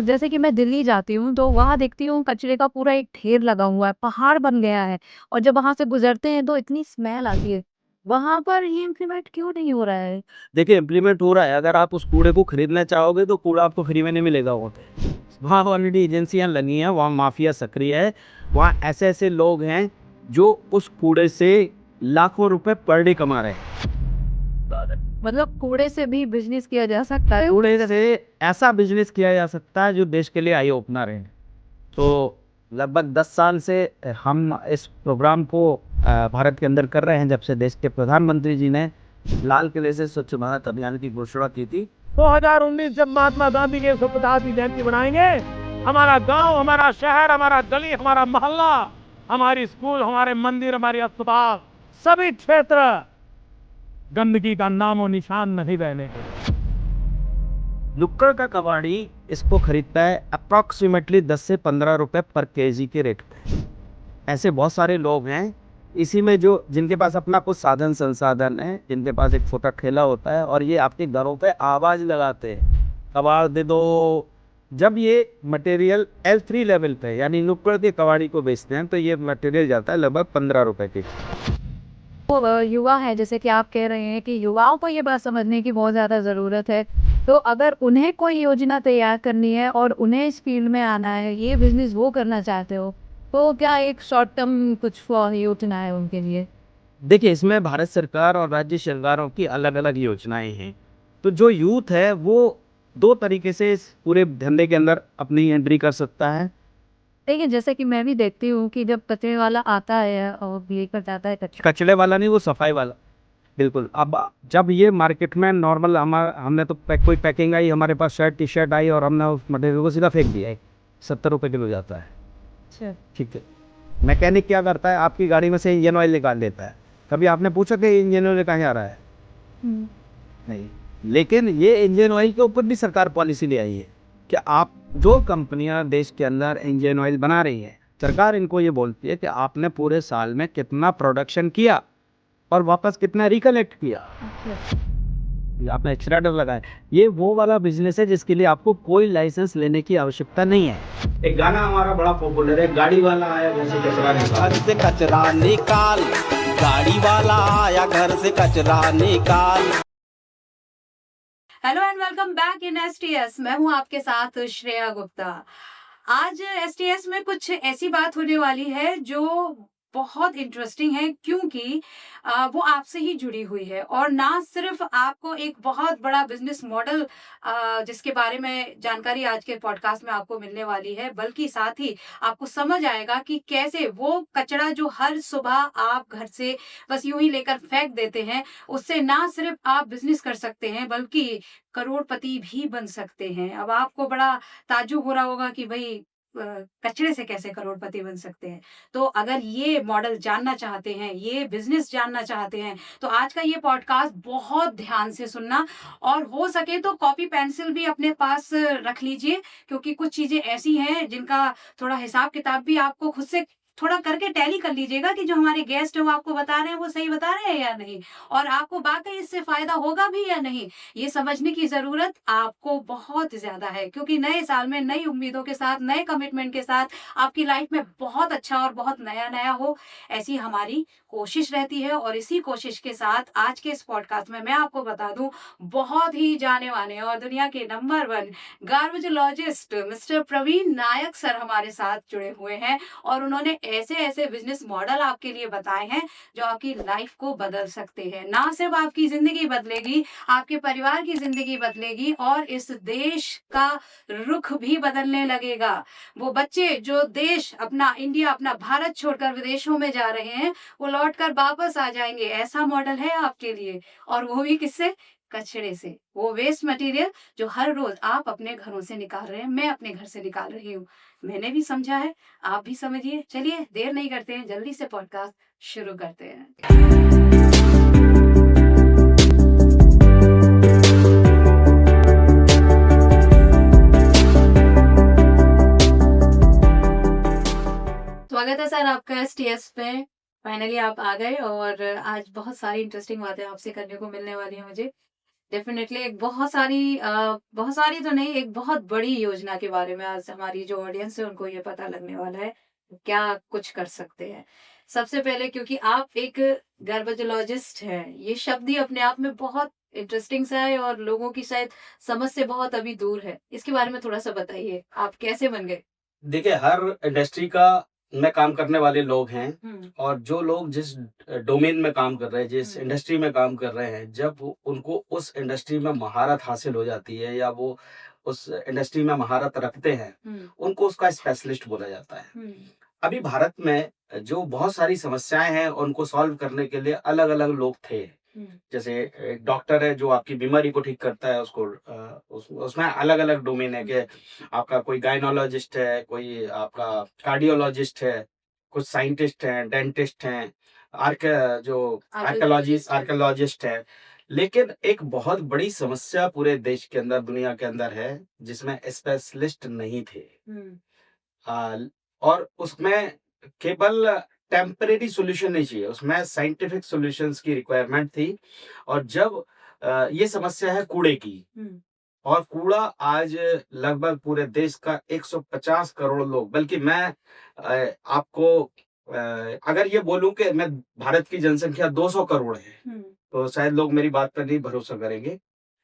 जैसे कि मैं दिल्ली जाती हूँ तो वहाँ देखती हूँ कचरे का पूरा एक ढेर लगा हुआ है, पहाड़ बन गया है और जब वहाँ से गुज़रते हैं तो इतनी स्मेल आती है। वहाँ पर ये इम्प्लीमेंट क्यों नहीं हो रहा है? देखिए इम्प्लीमेंट हो रहा है, अगर आप उस कूड़े को खरीदना चाहोगे तो कूड़ा आपको फ्री में नहीं मिलेगा वहाँ पे। वहाँ ऑलरेडी एजेंसियाँ लगी हैं, वहाँ माफिया सक्रिय है, वहाँ ऐसे-ऐसे लोग हैं जो उस कूड़े से लाखों रुपए पर डे कमा रहे हैं। मतलब कूड़े से भी बिज़नेस किया जा सकता है? कूड़े से ऐसा बिज़नेस किया जा सकता है जो देश के लिए आई ओपनर है। तो लगभग 10 साल से हम इस प्रोग्राम को भारत के अंदर कर रहे हैं, जब से देश के प्रधानमंत्री जी ने लाल किले से स्वच्छ भारत अभियान की घोषणा की थी। 2019 जब महात्मा गांधी की 150वीं जयंती बनाएंगे, हमारा गांव, हमारा शहर, हमारा गली, हमारा मोहल्ला, हमारी स्कूल, हमारे मंदिर, हमारे अस्पताल, सभी क्षेत्र गंदगी का नामो निशान नहीं रहने देंगे। नुक्कड़ का कबाड़ी इसको खरीदता है अप्रॉक्सीमेटली 10 से 15 रुपए पर केजी के रेट पे। ऐसे बहुत सारे लोग हैं, इसी में जो जिनके पास अपना कुछ साधन संसाधन है, जिनके पास एक छोटा ठेला होता है और ये आपके घरों पे आवाज़ लगाते हैं, कबाड़ दे दो। जब ये मटेरियल L3 लेवल पे यानी नुक्कड़ के कबाड़ी को बेचते हैं तो ये मटेरियल जाता है लगभग 15 रुपए के। वो युवा है जैसे कि आप कह रहे हैं कि युवाओं को ये बात समझने की बहुत ज़्यादा ज़रूरत है। तो अगर उन्हें कोई योजना तैयार करनी है और उन्हें इस फील्ड में आना है, ये बिज़नेस वो करना चाहते हो, तो क्या एक शॉर्ट टर्म कुछ योजना है उनके लिए? देखिए इसमें भारत सरकार और राज्य सरकारों की अलग-अलग योजनाएं हैं। तो जो यूथ है वो 2 तरीके से इस पूरे धंधे के अंदर अपनी एंट्री कर सकता है। देखिए, जैसे कि मैं भी देखती हूँ कि जब कचरे वाला आता है और लेकर जाता है कचरा। कचरे वाला नहीं, वो सफाई वाला। बिल्कुल, अब जब ये मार्केट में नॉर्मल हमने तो कोई पैकिंग आई हमारे पास, शर्ट टी-शर्ट आई और हमने उस मटेरियल को सीधा फेंक दिया है। 70 रुपए किलो जाता है। अच्छा। ठीक है। मैकेनिक क्या करता है, आपकी गाड़ी में से इंजन ऑयल निकाल देता है। कभी आपने पूछा कि इंजन ऑयल कहाँ जा रहा है? हुँ। नहीं। लेकिन ये इंजन ऑयल के ऊपर भी सरकार पॉलिसी ले आई है कि आप जो कंपनियां देश के अंदर इंजन ऑयल बना रही हैं, सरकार इनको ये बोलती है कि आपने पूरे साल में कितना प्रोडक्शन किया और वापस कितना रिकलेक्ट किया। अच्छा। ये आपने एक्स्ट्रा डर लगाया। ये वो वाला बिजनेस है जिसके लिए आपको कोई लाइसेंस लेने की आवश्यकता नहीं है। एक गाना हमारा बड़ा पॉपुलर है, गाड़ी वाला आया घर से कचरा निकाल। घर से कचरा निकाल, गाड़ी वाला आया घर से कचरा निकाल। Hello and welcome back in STS. मैं हूं आपके साथ श्रेया गुप्ता। आज एसटीएस में कुछ ऐसी बात होने वाली है जो बहुत इंटरेस्टिंग है, क्योंकि वो आपसे ही जुड़ी हुई है और ना सिर्फ आपको एक बहुत बड़ा बिजनेस मॉडल जिसके बारे में जानकारी आज के पॉडकास्ट में आपको मिलने वाली है, बल्कि साथ ही आपको समझ आएगा कि कैसे वो कचरा जो हर सुबह आप घर से बस यूं ही लेकर फेंक देते हैं, उससे ना सिर्फ आप बिजनेस कर सकते हैं बल्कि करोड़पति भी बन सकते हैं। अब आपको बड़ा ताज्जुब हो रहा होगा कि भाई कचरे से कैसे करोड़पति बन सकते हैं। तो अगर ये मॉडल जानना चाहते हैं, ये बिजनेस जानना चाहते हैं, तो आज का ये पॉडकास्ट बहुत ध्यान से सुनना और हो सके तो कॉपी पेंसिल भी अपने पास रख लीजिए, क्योंकि कुछ चीजें ऐसी हैं जिनका थोड़ा हिसाब किताब भी आपको खुद से थोड़ा करके टैली कर लीजिएगा कि जो हमारे गेस्ट है वो आपको बता रहे हैं वो सही बता रहे हैं या नहीं, और आपको वाकई इससे फायदा होगा भी या नहीं, ये समझने की जरूरत आपको बहुत ज्यादा है। क्योंकि नए साल में नई उम्मीदों के साथ, नए कमिटमेंट के साथ आपकी लाइफ में बहुत अच्छा और बहुत नया नया हो, ऐसी हमारी कोशिश रहती है। और इसी कोशिश के साथ आज के इस पॉडकास्ट में मैं आपको बता दूं, बहुत ही जाने माने और दुनिया के नंबर 1 गार्बेजोलॉजिस्ट मिस्टर प्रवीण नायक सर हमारे साथ जुड़े हुए हैं और उन्होंने ऐसे ऐसे बिजनेस मॉडल आपके लिए बताए हैं जो आपकी लाइफ को बदल सकते हैं। ना सिर्फ आपकी जिंदगी बदलेगी, आपके परिवार की जिंदगी बदलेगी और इस देश का रुख भी बदलने लगेगा। वो बच्चे जो देश अपना, इंडिया अपना, भारत छोड़कर विदेशों में जा रहे हैं, वो लौटकर वापस आ जाएंगे। ऐसा मॉडल है आपके लिए, और वो भी किससे? कचरे से। वो वेस्ट मटेरियल जो हर रोज आप अपने घरों से निकाल रहे हैं, मैं अपने घर से निकाल रही हूँ। मैंने भी समझा है, आप भी समझिए। चलिए देर नहीं करते हैं, जल्दी से पॉडकास्ट शुरू करते हैं। स्वागत है सर आपका एसटीएस पे। फाइनली आप आ गए और आज बहुत सारी इंटरेस्टिंग बातें आपसे करने को मिलने वाली है मुझे। डेफिनेटली एक बहुत सारी तो नहीं, एक बहुत बड़ी योजना के बारे में आज हमारी जो ऑडियंस है उनको ये पता लगने वाला है क्या कुछ कर सकते हैं। सबसे पहले क्योंकि आप एक गार्बेजोलॉजिस्ट हैं, ये शब्द ही अपने आप में बहुत इंटरेस्टिंग सा है और लोगों की शायद समझ से बहुत अभी दूर है। इसके बारे में थोड़ा सा बताइए, आप कैसे बन गए? देखिए, हर इंडस्ट्री का में काम करने वाले लोग हैं, हम्म। और जो लोग जिस डोमेन में काम कर रहे हैं, जिस हम्म। इंडस्ट्री में काम कर रहे हैं, जब उनको उस इंडस्ट्री में महारत हासिल हो जाती है या वो उस इंडस्ट्री में महारत रखते हैं, हम्म। उनको उसका स्पेशलिस्ट बोला जाता है। हम्म। अभी भारत में जो बहुत सारी समस्याएं हैं उनको सॉल्व करने के लिए अलग अलग लोग थे। हम्म। जैसे एक डॉक्टर है जो आपकी बीमारी को ठीक करता है, उसको उसमें अलग अलग डोमेन है कि आपका कोई गायनोलॉजिस्ट है, कोई आपका कार्डियोलॉजिस्ट है, कुछ साइंटिस्ट हैं, डेंटिस्ट हैं, आर्कियोलॉजिस्ट है। लेकिन एक बहुत बड़ी समस्या पूरे देश के अंदर, दुनिया के अंदर है, जिसमें स्पेशलिस्ट नहीं थे। हम्म। आ, और उसमें केवल टेम्परेरी सॉल्यूशन नहीं चाहिए, उसमें साइंटिफिक सॉल्यूशंस की रिक्वायरमेंट थी। और जब ये समस्या है कूड़े की, हम्म। और कूड़ा आज लगभग पूरे देश का 150 करोड़ लोग, बल्कि मैं आपको अगर ये बोलूं कि मैं भारत की जनसंख्या 200 करोड़ है, हम्म। तो शायद लोग मेरी बात पर नहीं भरोसा करेंगे।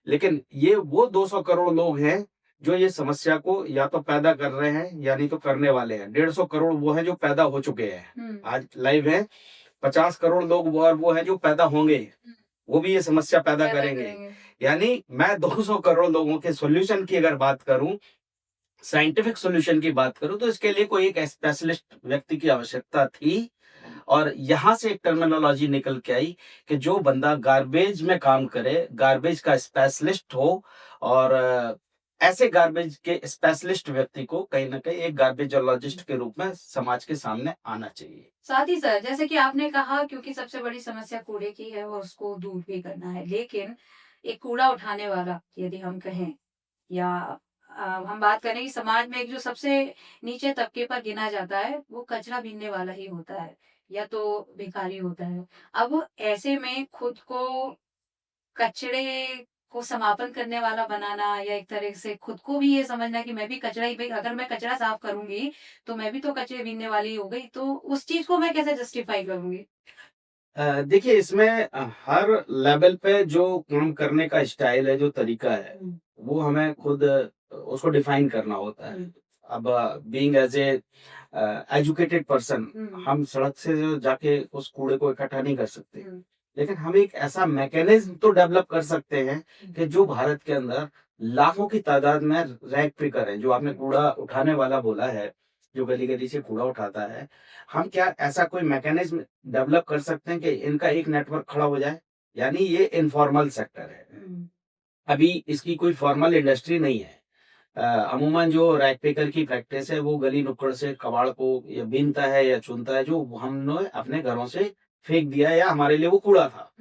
लेकिन ये वो 200 करोड़ लोग हैं जो ये समस्या को या तो पैदा कर रहे हैं या नहीं तो करने वाले हैं। 150 करोड़ वो हैं जो पैदा हो चुके हैं, आज लाइव हैं। 50 करोड़ लोग वो हैं जो पैदा होंगे, वो भी ये समस्या पैदा करेंगे। यानी मैं 200 करोड़ लोगों के सॉल्यूशन की अगर बात करूं, साइंटिफिक सॉल्यूशन की बात करूं, तो इसके लिए कोई एक स्पेशलिस्ट व्यक्ति की आवश्यकता थी। और यहां से एक टर्मिनोलॉजी निकल के आई कि जो बंदा गार्बेज में काम करे, गार्बेज का स्पेशलिस्ट हो, और ऐसे गार्बेज के स्पेशलिस्ट व्यक्ति को कहीं ना कहीं एक गार्बेजोलॉजिस्ट के रूप में समाज के सामने आना चाहिए। साथ ही सर, जैसे कि आपने कहा, क्योंकि सबसे बड़ी समस्या कूड़े की है और उसको दूर भी करना है, लेकिन एक कूड़ा उठाने वाला यदि हम कहें, या हम बात करें कि समाज में एक जो सबसे नीचे तबके पर गिना जाता है वो कचरा बीनने वाला ही होता है, या तो भिखारी होता है। अब ऐसे में खुद को कचरे को समापन करने वाला बनाना, या एक तरह से खुद को भी ये समझना कि मैं भी कचरा ही, भाई अगर मैं कचरा साफ करूंगी तो मैं भी तो कचरे बीनने वाली हो गई, तो उस चीज को मैं कैसे जस्टिफाई करूंगी? देखिए, इसमें हर लेवल पे जो काम करने का स्टाइल है, जो तरीका है, वो हमें खुद उसको डिफाइन करना होता है। अब being as a educated person, हम सड़क से जो जाके उस कूड़े को इकट्ठा नहीं कर सकते, लेकिन हम एक ऐसा मैकेनिज्म तो डेवलप कर सकते हैं कि जो भारत के अंदर लाखों की तादाद में रैक पिकर है, जो आपने कूड़ा उठाने वाला बोला है, जो गली गली से कूड़ा उठाता है, हम क्या ऐसा कोई मैकेनिज्म डेवलप कर सकते हैं कि इनका एक नेटवर्क खड़ा हो जाए? यानी ये इनफॉर्मल सेक्टर है, अभी इसकी कोई फॉर्मल इंडस्ट्री नहीं है। अमूमन जो रैक पिकर की प्रैक्टिस है वो गली नुक्कड़ से कबाड़ को या बीनता है या चुनता है, जो हमने अपने घरों से फेंक दिया है या हमारे लिए वो कूड़ा था,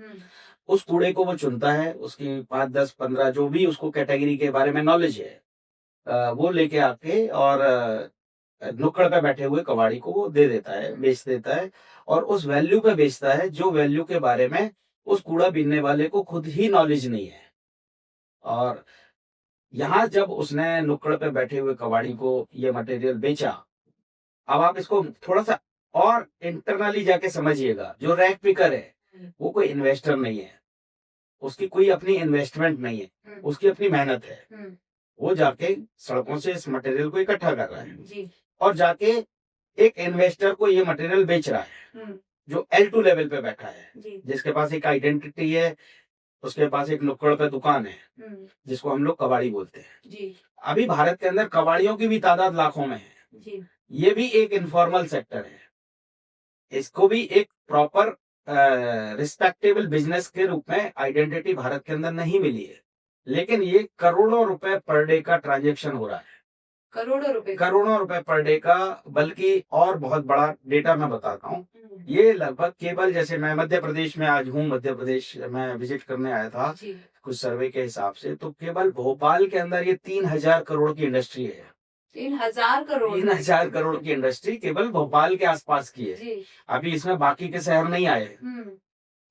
उस कूड़े को वो चुनता है, उसकी 5, 10, 15 जो भी उसको कैटेगरी के बारे में नॉलेज है, वो लेके आके और नुक्कड़ पे बैठे हुए कबाड़ी को वो दे देता है, बेच देता है, और उस वैल्यू पे बेचता है जो वैल्यू के बारे में उस कूड़ा बीनने वाले को खुद ही नॉलेज नहीं है। और यहाँ जब उसने नुक्कड़ पे बैठे हुए कबाड़ी को ये मटेरियल बेचा, अब आप इसको थोड़ा सा और इंटरनली जाके समझिएगा, जो रैक पिकर है वो कोई इन्वेस्टर नहीं है, उसकी कोई अपनी इन्वेस्टमेंट नहीं है, उसकी अपनी मेहनत है। वो जाके सड़कों से इस मटेरियल को इकट्ठा कर रहा है और जाके एक इन्वेस्टर को ये मटेरियल बेच रहा है, जो L2 लेवल पे बैठा है, जिसके पास एक आइडेंटिटी है, उसके पास एक नुक्कड़ पे दुकान है, जिसको हम लोग कबाड़ी बोलते हैं। अभी भारत के अंदर कबाड़ियों की भी तादाद लाखों में है, ये भी एक इनफॉर्मल सेक्टर है, इसको भी एक प्रॉपर रिस्पेक्टेबल बिजनेस के रूप में आइडेंटिटी भारत के अंदर नहीं मिली है। लेकिन ये करोड़ों रुपए पर डे का ट्रांजैक्शन हो रहा है, करोड़ों रुपए पर डे का। बल्कि और बहुत बड़ा डेटा मैं बताता हूँ, ये लगभग केवल, जैसे मैं मध्य प्रदेश में आज हूँ, मध्य प्रदेश में विजिट करने आया था कुछ सर्वे के हिसाब से, तो केवल भोपाल के अंदर ये 3000 करोड़ की इंडस्ट्री है। 3000 करोड़ 3000 करोड़ की इंडस्ट्री केवल भोपाल के आसपास की है। अभी इसमें बाकी के शहर नहीं आए,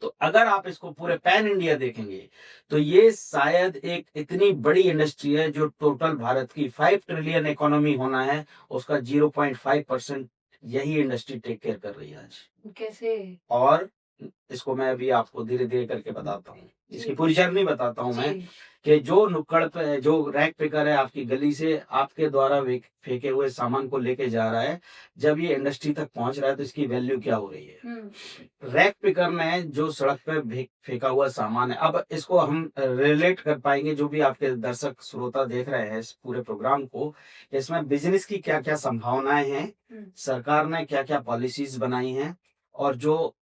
तो अगर आप इसको पूरे पैन इंडिया देखेंगे तो ये शायद एक इतनी बड़ी इंडस्ट्री है जो टोटल भारत की 5 ट्रिलियन इकोनॉमी होना है, उसका 0.5% यही इंडस्ट्री टेक केयर कर रही है आज। कैसे? और इसको मैं अभी आपको धीरे धीरे करके बताता हूँ, इसकी पूरी जर्नी बताता हूँ मैं, जी। कि जो नुक्कड़ पे जो रैक पिकर है आपकी गली से आपके द्वारा फेंके हुए सामान को लेके जा रहा है, जब ये इंडस्ट्री तक पहुंच रहा है तो इसकी वैल्यू क्या हो रही है। रैक पिकर ने जो सड़क पे फेंका हुआ सामान है, अब इसको हम रिलेट कर पाएंगे जो भी आपके दर्शक श्रोता देख रहे हैं इस पूरे प्रोग्राम को, इसमें बिजनेस की क्या क्या संभावनाएं हैं, सरकार ने क्या क्या पॉलिसीज बनाई हैं, और जो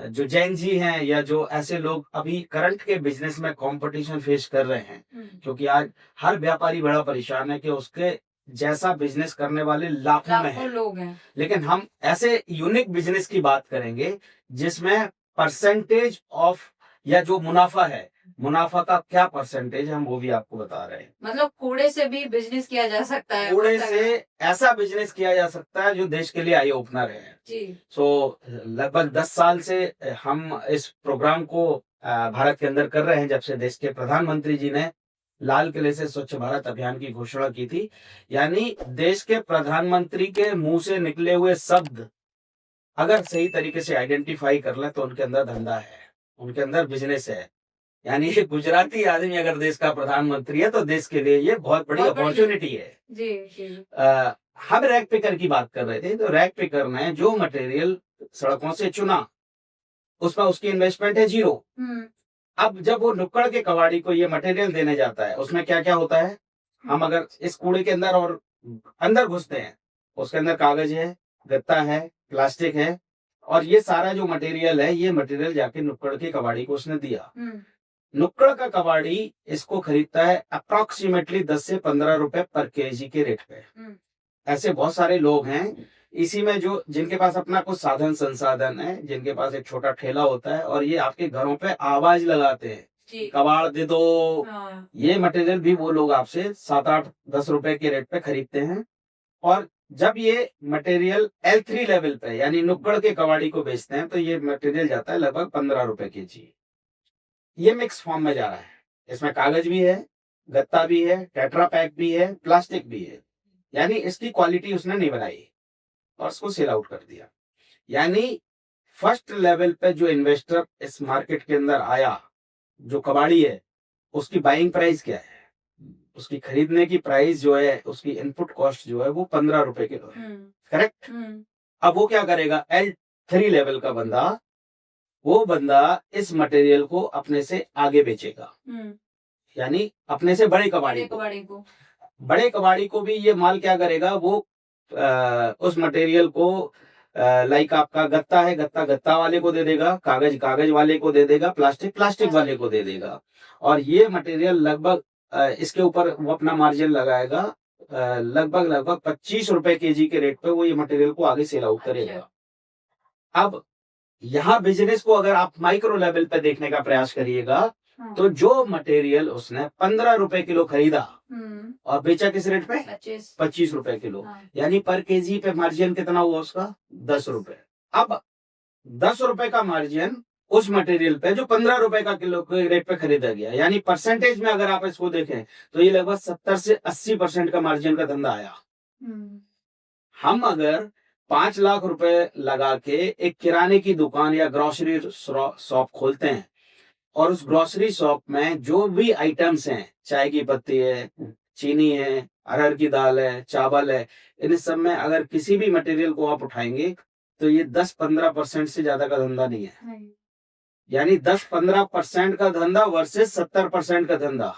जैन जी हैं या जो ऐसे लोग अभी करंट के बिजनेस में कंपटीशन फेस कर रहे हैं, क्योंकि आज हर व्यापारी बड़ा परेशान है कि उसके जैसा बिजनेस करने वाले लाखों में लाखों हैं, लोग हैं। लेकिन हम ऐसे यूनिक बिजनेस की बात करेंगे जिसमें परसेंटेज ऑफ या जो मुनाफा है, मुनाफा का क्या परसेंटेज हम वो भी आपको बता रहे हैं। मतलब कूड़े से भी बिजनेस किया जा सकता है। कूड़े मतलब से ऐसा बिजनेस किया जा सकता है जो देश के लिए आई ओपनर है। जी। सो लगभग 10 साल से हम इस प्रोग्राम को भारत के अंदर कर रहे हैं, जब से देश के प्रधानमंत्री जी ने लाल किले से स्वच्छ भारत अभियान की घोषणा की थी। यानी देश के प्रधानमंत्री के मुंह से निकले हुए शब्द अगर सही तरीके से आइडेंटिफाई कर लें तो उनके अंदर धंधा है, उनके अंदर बिजनेस है। यानी ये गुजराती आदमी अगर देश का प्रधानमंत्री है तो देश के लिए ये बहुत बड़ी बहुत बड़ी- अपॉर्चुनिटी है। जी जी। हम रैक पिकर की बात कर रहे थे, तो रैक पिकर ने जो मटेरियल सड़कों से चुना उसमें उसकी इन्वेस्टमेंट है 0। अब जब वो नुक्कड़ के कबाड़ी को ये मटेरियल देने जाता है, उसमें क्या क्या होता है, हम अगर इस कूड़े के अंदर और अंदर घुसते हैं, उसके अंदर कागज है, गत्ता है, प्लास्टिक है, और ये सारा जो मटेरियल है, ये मटेरियल जाके नुक्कड़ के कबाड़ी को उसने दिया। नुक्कड़ का कबाड़ी इसको खरीदता है अप्रोक्सीमेटली 10 से 15 रुपए पर केजी के रेट पे। ऐसे बहुत सारे लोग हैं इसी में जो जिनके पास अपना कुछ साधन संसाधन है, जिनके पास एक छोटा ठेला होता है, और ये आपके घरों पे आवाज लगाते हैं जी। कबाड़ दे दो। हाँ। ये मटेरियल भी वो लोग आपसे 7, 8, 10 रुपए के रेट पे खरीदते हैं, और जब ये मटेरियल L3 लेवल पे यानी नुक्कड़ के कबाड़ी को बेचते हैं तो ये मटेरियल जाता है लगभग 15 रुपए केजी। ये मिक्स फॉर्म में जा रहा है, इसमें कागज भी है, गत्ता भी है, टेट्रा पैक भी है, प्लास्टिक भी है। यानी इसकी क्वालिटी उसने नहीं बनाई और उसको सेल आउट कर दिया। यानी फर्स्ट लेवल पे जो इन्वेस्टर इस मार्केट के अंदर आया, जो कबाड़ी है, उसकी बाइंग प्राइस क्या है, उसकी खरीदने की प्राइस जो है, उसकी इनपुट कॉस्ट जो है वो 15 रुपए किलो है। करेक्ट। अब वो क्या करेगा, L3 लेवल का बंदा, वो बंदा इस मटेरियल को अपने से आगे बेचेगा, यानी अपने से बड़े कबाड़ी को। बड़े कबाड़ी को भी ये माल क्या करेगा, वो उस मटेरियल को लाइक आपका गत्ता है, गत्ता वाले को दे देगा, कागज वाले को दे देगा, प्लास्टिक वाले को दे देगा, और ये मटेरियल लगभग इसके ऊपर वो अपना मार्जिन लगाएगा, लगभग 25 रुपए केजी के रेट पे वो ये मटेरियल को आगे सेल आउट करेगा। अब यहाँ बिजनेस को अगर आप माइक्रो लेवल पे देखने का प्रयास करिएगा, तो जो मटेरियल उसने 15 रुपए किलो खरीदा और बेचा किस रेट पे, 25 रुपए किलो, यानी पर केजी पे मार्जिन कितना हुआ उसका, 10 रुपए। अब 10 रुपए का मार्जिन उस मटेरियल पे जो 15 रुपए का किलो के रेट पे खरीदा गया, यानी परसेंटेज में अगर आप इसको देखें तो ये लगभग 70 से 80% का मार्जिन का धंधा आया। हम अगर 5 लाख रुपए लगा के एक किराने की दुकान या ग्रोसरी शॉप खोलते हैं, और उस ग्रोसरी शॉप में जो भी आइटम्स हैं, चाय की पत्ती है, चीनी है, अरहर की दाल है, चावल है, इन सब में अगर किसी भी मटेरियल को आप उठाएंगे तो ये 10-15% से ज्यादा का धंधा नहीं है। यानी 10-15% का धंधा वर्सेस 70% का धंधा।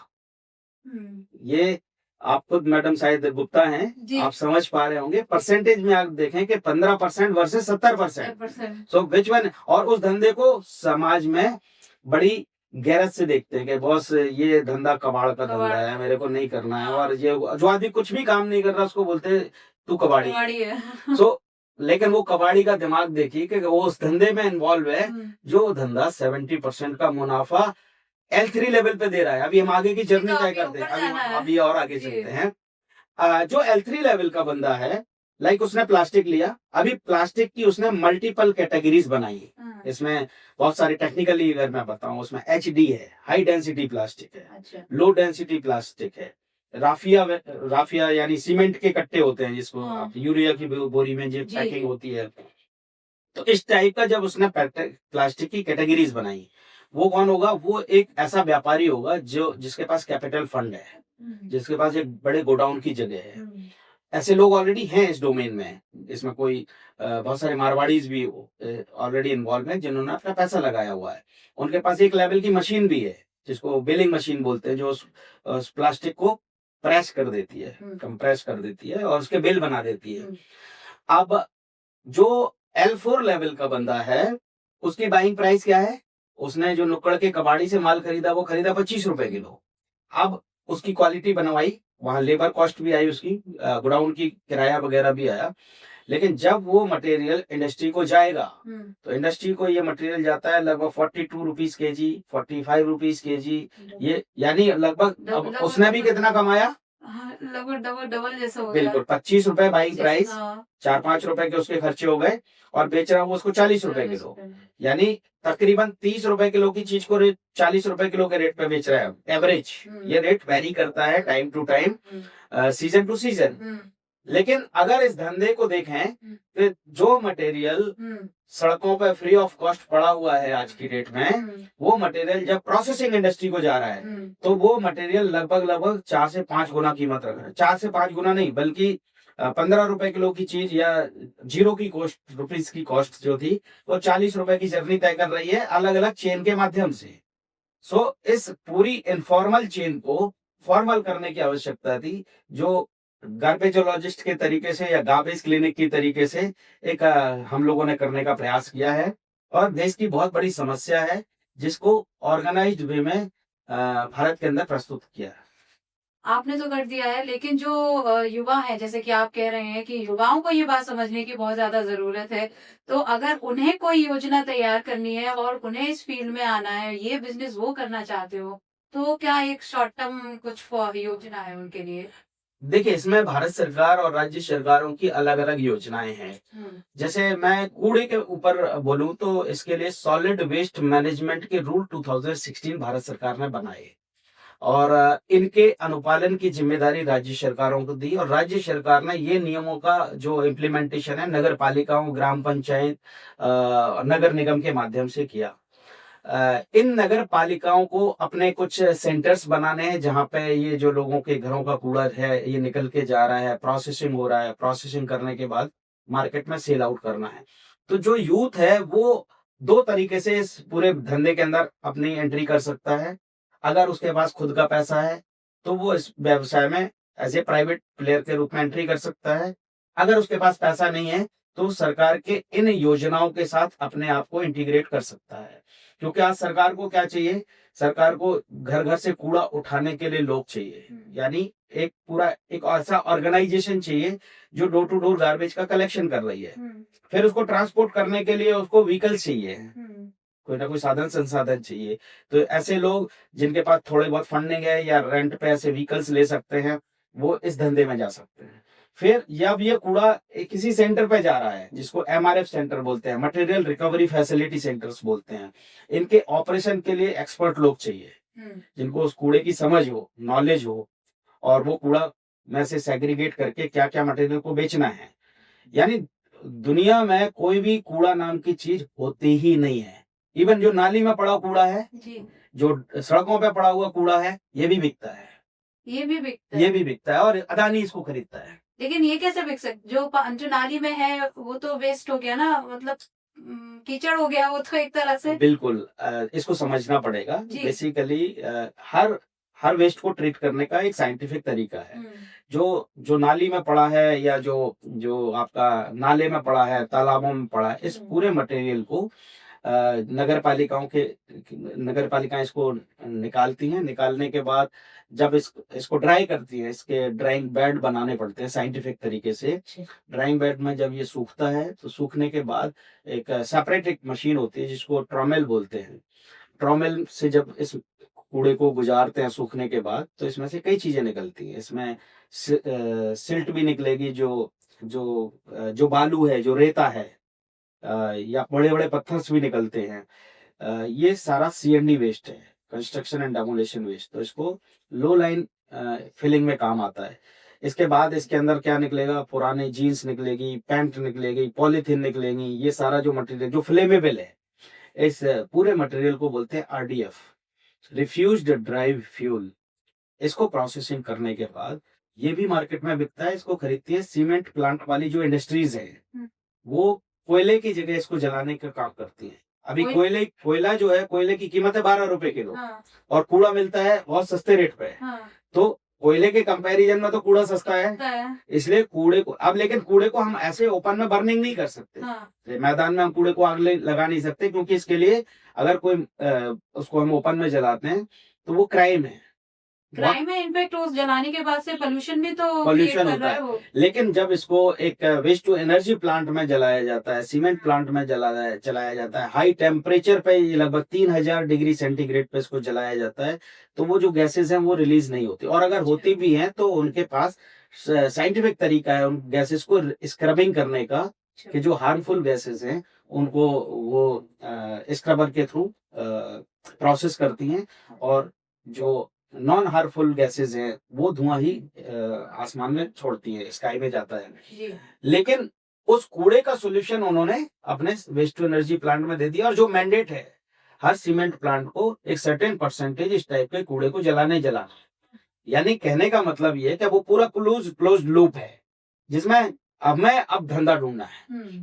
ये आप खुद मैडम शायद गुप्ता हैं, आप समझ पा रहे होंगे। परसेंटेज में आप देखें कि 15% वर्सेस 70%। सो विच वन, और उस धंधे को समाज में बड़ी गैरत से देखते हैं कि बॉस ये धंधा कबाड़ का धंधा है, मेरे को नहीं करना है, और ये जो आदमी कुछ भी काम नहीं कर रहा उसको बोलते तू कबाड़ी है। सो लेकिन वो कबाड़ी का दिमाग देखिए कि वो उस धंधे में इन्वॉल्व है जो धंधा 70% का मुनाफा L3 लेवल पे दे रहा है। अभी हम आगे की जर्नी तय करते हैं, अभी और आगे चलते हैं। जो L3 लेवल का बंदा है, लाइक उसने प्लास्टिक लिया, अभी प्लास्टिक की उसने मल्टीपल कैटेगरीज बनाई है। हाँ, इसमें बहुत सारे टेक्निकली अगर मैं बताऊं, उसमें एचडी है, हाई डेंसिटी प्लास्टिक है, अच्छा लो डेंसिटी प्लास्टिक है, राफिया राफिया यानी सीमेंट के कट्टे होते हैं जिसको हाँ। आप यूरिया की बोरी में जो जी। पैकिंग होती है, तो इस टाइप का जब उसने प्लास्टिक की कैटेगरीज बनाई, वो कौन होगा? वो एक ऐसा व्यापारी होगा जो जिसके पास कैपिटल फंड है, जिसके पास एक बड़े गोडाउन की जगह है। ऐसे लोग ऑलरेडी हैं इस डोमेन में। इसमें कोई बहुत सारे मारवाड़ीज भी ऑलरेडी इन्वॉल्व हैं जिन्होंने अपना पैसा लगाया हुआ है। उनके पास एक लेवल की मशीन भी है जिसको बेलिंग मशीन बोलते हैं, जो उस प्लास्टिक को प्रेस कर देती है, कंप्रेस कर देती है और उसके बिल बना देती है। अब जो L4 लेवल का बंदा है, उसकी बाइंग प्राइस क्या है? उसने जो नुक्कड़ के कबाड़ी से माल खरीदा, वो खरीदा 25 रुपए किलो। अब उसकी क्वालिटी बनवाई, वहां लेबर कॉस्ट भी आई, उसकी गोडाउन की किराया वगैरह भी आया। लेकिन जब वो मटेरियल इंडस्ट्री को जाएगा, तो इंडस्ट्री को ये मटेरियल जाता है लगभग 42 रुपीज के जी, 45 रुपीज के जी, ये यानी लगभग अब उसने भी कितना कमाया? लगभग डबल डबल जैसा हो गया। बिल्कुल 25 रुपए बाइंग प्राइस, हाँ, 4-5 रुपए के उसके खर्चे हो गए और बेच रहा वो उसको 40 रुपए किलो, यानी तकरीबन 30 रुपए किलो की चीज को 40 रुपए किलो के रेट पे बेच रहा है एवरेज। ये रेट वेरी करता है time to time, season to season. लेकिन अगर इस धंधे को देखें तो जो मटेरियल सड़कों पे फ्री ऑफ कॉस्ट पड़ा हुआ है आज की डेट में, वो मटेरियल जब प्रोसेसिंग इंडस्ट्री को जा रहा है, तो वो मटेरियल लगभग 4 से 5 गुना कीमत रख रहा है। 4 से 5 गुना नहीं, बल्कि 15 रुपए किलो की चीज या जीरो की कॉस्ट, रुपीज की कॉस्ट जो थी, वो 40 रुपए की जर्नी तय कर रही है अलग अलग चेन के माध्यम से। सो इस पूरी इनफॉर्मल चेन को फॉर्मल करने की आवश्यकता थी, जो गार्बेजोलॉजिस्ट के तरीके से या गार्बेज क्लिनिक की तरीके से एक हम लोगों ने करने का प्रयास किया है। और देश की बहुत बड़ी समस्या है जिसको ऑर्गेनाइज्ड वे में भारत के अंदर प्रस्तुत किया है। आपने तो कर दिया है, लेकिन जो युवा है, जैसे कि आप कह रहे हैं कि युवाओं को ये बात समझने की बहुत ज्यादा जरूरत है, तो अगर उन्हें कोई योजना तैयार करनी है और उन्हें इस फील्ड में आना है, ये बिजनेस वो करना चाहते हो, तो क्या एक शॉर्ट टर्म कुछ योजना है उनके लिए? देखिए, इसमें भारत सरकार और राज्य सरकारों की अलग अलग योजनाएं हैं। जैसे मैं कूड़े के ऊपर बोलूं तो इसके लिए सॉलिड वेस्ट मैनेजमेंट के रूल 2016 भारत सरकार ने बनाए और इनके अनुपालन की जिम्मेदारी राज्य सरकारों को दी, और राज्य सरकार ने ये नियमों का जो इम्प्लीमेंटेशन है नगर पालिकाओं, ग्राम पंचायत, नगर निगम के माध्यम से किया। इन नगर पालिकाओं को अपने कुछ सेंटर्स बनाने हैं जहां पे ये जो लोगों के घरों का कूड़ा है ये निकल के जा रहा है, प्रोसेसिंग हो रहा है, प्रोसेसिंग करने के बाद मार्केट में सेल आउट करना है। तो जो यूथ है वो 2 तरीके से इस पूरे धंधे के अंदर अपनी एंट्री कर सकता है। अगर उसके पास खुद का पैसा है तो वो इस व्यवसाय में एज ए प्राइवेट प्लेयर के रूप में एंट्री कर सकता है। अगर उसके पास पैसा नहीं है तो सरकार के इन योजनाओं के साथ अपने आप को इंटीग्रेट कर सकता है। क्योंकि आज सरकार को क्या चाहिए? सरकार को घर घर से कूड़ा उठाने के लिए लोग चाहिए, यानी एक पूरा एक ऐसा ऑर्गेनाइजेशन चाहिए जो डोर टू डोर गार्बेज का कलेक्शन कर रही है। फिर उसको ट्रांसपोर्ट करने के लिए उसको व्हीकल्स चाहिए, कोई ना कोई साधन संसाधन चाहिए। तो ऐसे लोग जिनके पास थोड़े बहुत फंडिंग है या रेंट पे ऐसे व्हीकल्स ले सकते हैं, वो इस धंधे में जा सकते हैं। फिर जब ये कूड़ा किसी सेंटर पे जा रहा है जिसको MRF सेंटर बोलते हैं, मटेरियल रिकवरी फैसिलिटी सेंटर्स बोलते हैं, इनके ऑपरेशन के लिए एक्सपर्ट लोग चाहिए जिनको उस कूड़े की समझ हो, नॉलेज हो, और वो कूड़ा में से सेग्रीगेट करके क्या क्या मटेरियल को बेचना है। यानी दुनिया में कोई भी कूड़ा नाम की चीज होती ही नहीं है। इवन जो नाली में पड़ा कूड़ा है, जो सड़कों पे पड़ा हुआ कूड़ा है, ये भी बिकता है, ये भी बिकता है और अदानी इसको खरीदता है। लेकिन ये कैसे बिक सकता? जो नाली में है वो तो वेस्ट हो गया ना, मतलब कीचड़ हो गया वो तो एक तरह से। बिल्कुल, इसको समझना पड़ेगा। बेसिकली हर वेस्ट को ट्रीट करने का एक साइंटिफिक तरीका है। जो नाली में पड़ा है या जो आपका नाले में पड़ा है, तालाबों में पड़ा है, इस पूरे मटेरियल को नगर पालिकाएं इसको निकालती हैं। निकालने के बाद जब इसको ड्राई करती है, इसके ड्राइंग बेड बनाने पड़ते हैं साइंटिफिक तरीके से। ड्राइंग बेड में जब ये सूखता है तो सूखने के बाद एक सेपरेट एक मशीन होती है जिसको ट्रॉमेल बोलते हैं। ट्रॉमेल से जब इस कूड़े को गुजारते हैं सूखने के बाद, तो इसमें से कई चीजें निकलती हैं। इसमें सिल्ट भी निकलेगी जो जो बालू है, जो रेता है, या बड़े बड़े पत्थर भी निकलते हैं, ये सारा C&D वेस्ट है, कंस्ट्रक्शन एंड डेमोलिशन वेस्ट। तो इसको लो लाइन फिलिंग में काम आता है। इसके बाद इसके अंदर क्या निकलेगा, पुराने जीन्स निकलेगी, पैंट निकलेगी, पॉलीथीन निकलेगी, ये सारा जो मटेरियल जो फ्लेमेबल है, इस पूरे मटेरियल को बोलते हैं RDF, रिफ्यूज्ड ड्राइव फ्यूल। इसको प्रोसेसिंग करने के बाद ये भी मार्केट में बिकता है। इसको खरीदती है सीमेंट प्लांट वाली जो इंडस्ट्रीज है, वो कोयले की जगह इसको जलाने का काम करती है। अभी कोयला जो है, कोयले की कीमत है 12 रुपए किलो, और कूड़ा मिलता है बहुत सस्ते रेट पे। तो कोयले के कंपैरिजन में तो कूड़ा सस्ता है, इसलिए कूड़े को अब, लेकिन कूड़े को हम ऐसे ओपन में बर्निंग नहीं कर सकते। मैदान में हम कूड़े को आग लगा नहीं सकते, क्योंकि इसके लिए अगर कोई उसको हम ओपन में जलाते हैं तो वो क्राइम है। इनफैक्ट उस जलाने के बाद से पोल्यूशन भी तो पोल्यूशन होता है। लेकिन जब इसको एक वेस्ट टू एनर्जी प्लांट में जलाया जाता है, सीमेंट प्लांट में चलाया जाता है, हाई टेम्परेचर पे, लगभग 3000 डिग्री सेंटीग्रेड पे इसको जलाया जाता है, तो वो जो गैसेस हैं वो रिलीज नहीं होती, और अगर होती भी हैं तो उनके पास साइंटिफिक तरीका है उन गैसेस को स्क्रबिंग करने का, कि जो हार्मफुल गैसेस हैं उनको वो स्क्रबर के थ्रू प्रोसेस करती हैं, और जो नॉन हार्मफुल गैसेस हैं वो धुआं ही आसमान में छोड़ती है, स्काई में जाता है। लेकिन उस कूड़े का सोल्यूशन उन्होंने अपने वेस्ट टू एनर्जी प्लांट में दे दिया, और जो मैंडेट है हर सीमेंट प्लांट को एक सर्टेन परसेंटेज इस टाइप के कूड़े को जलाना। यानी कहने का मतलब ये है कि वो पूरा क्लोज्ड लूप है, जिसमें अब धंधा ढूंढना है।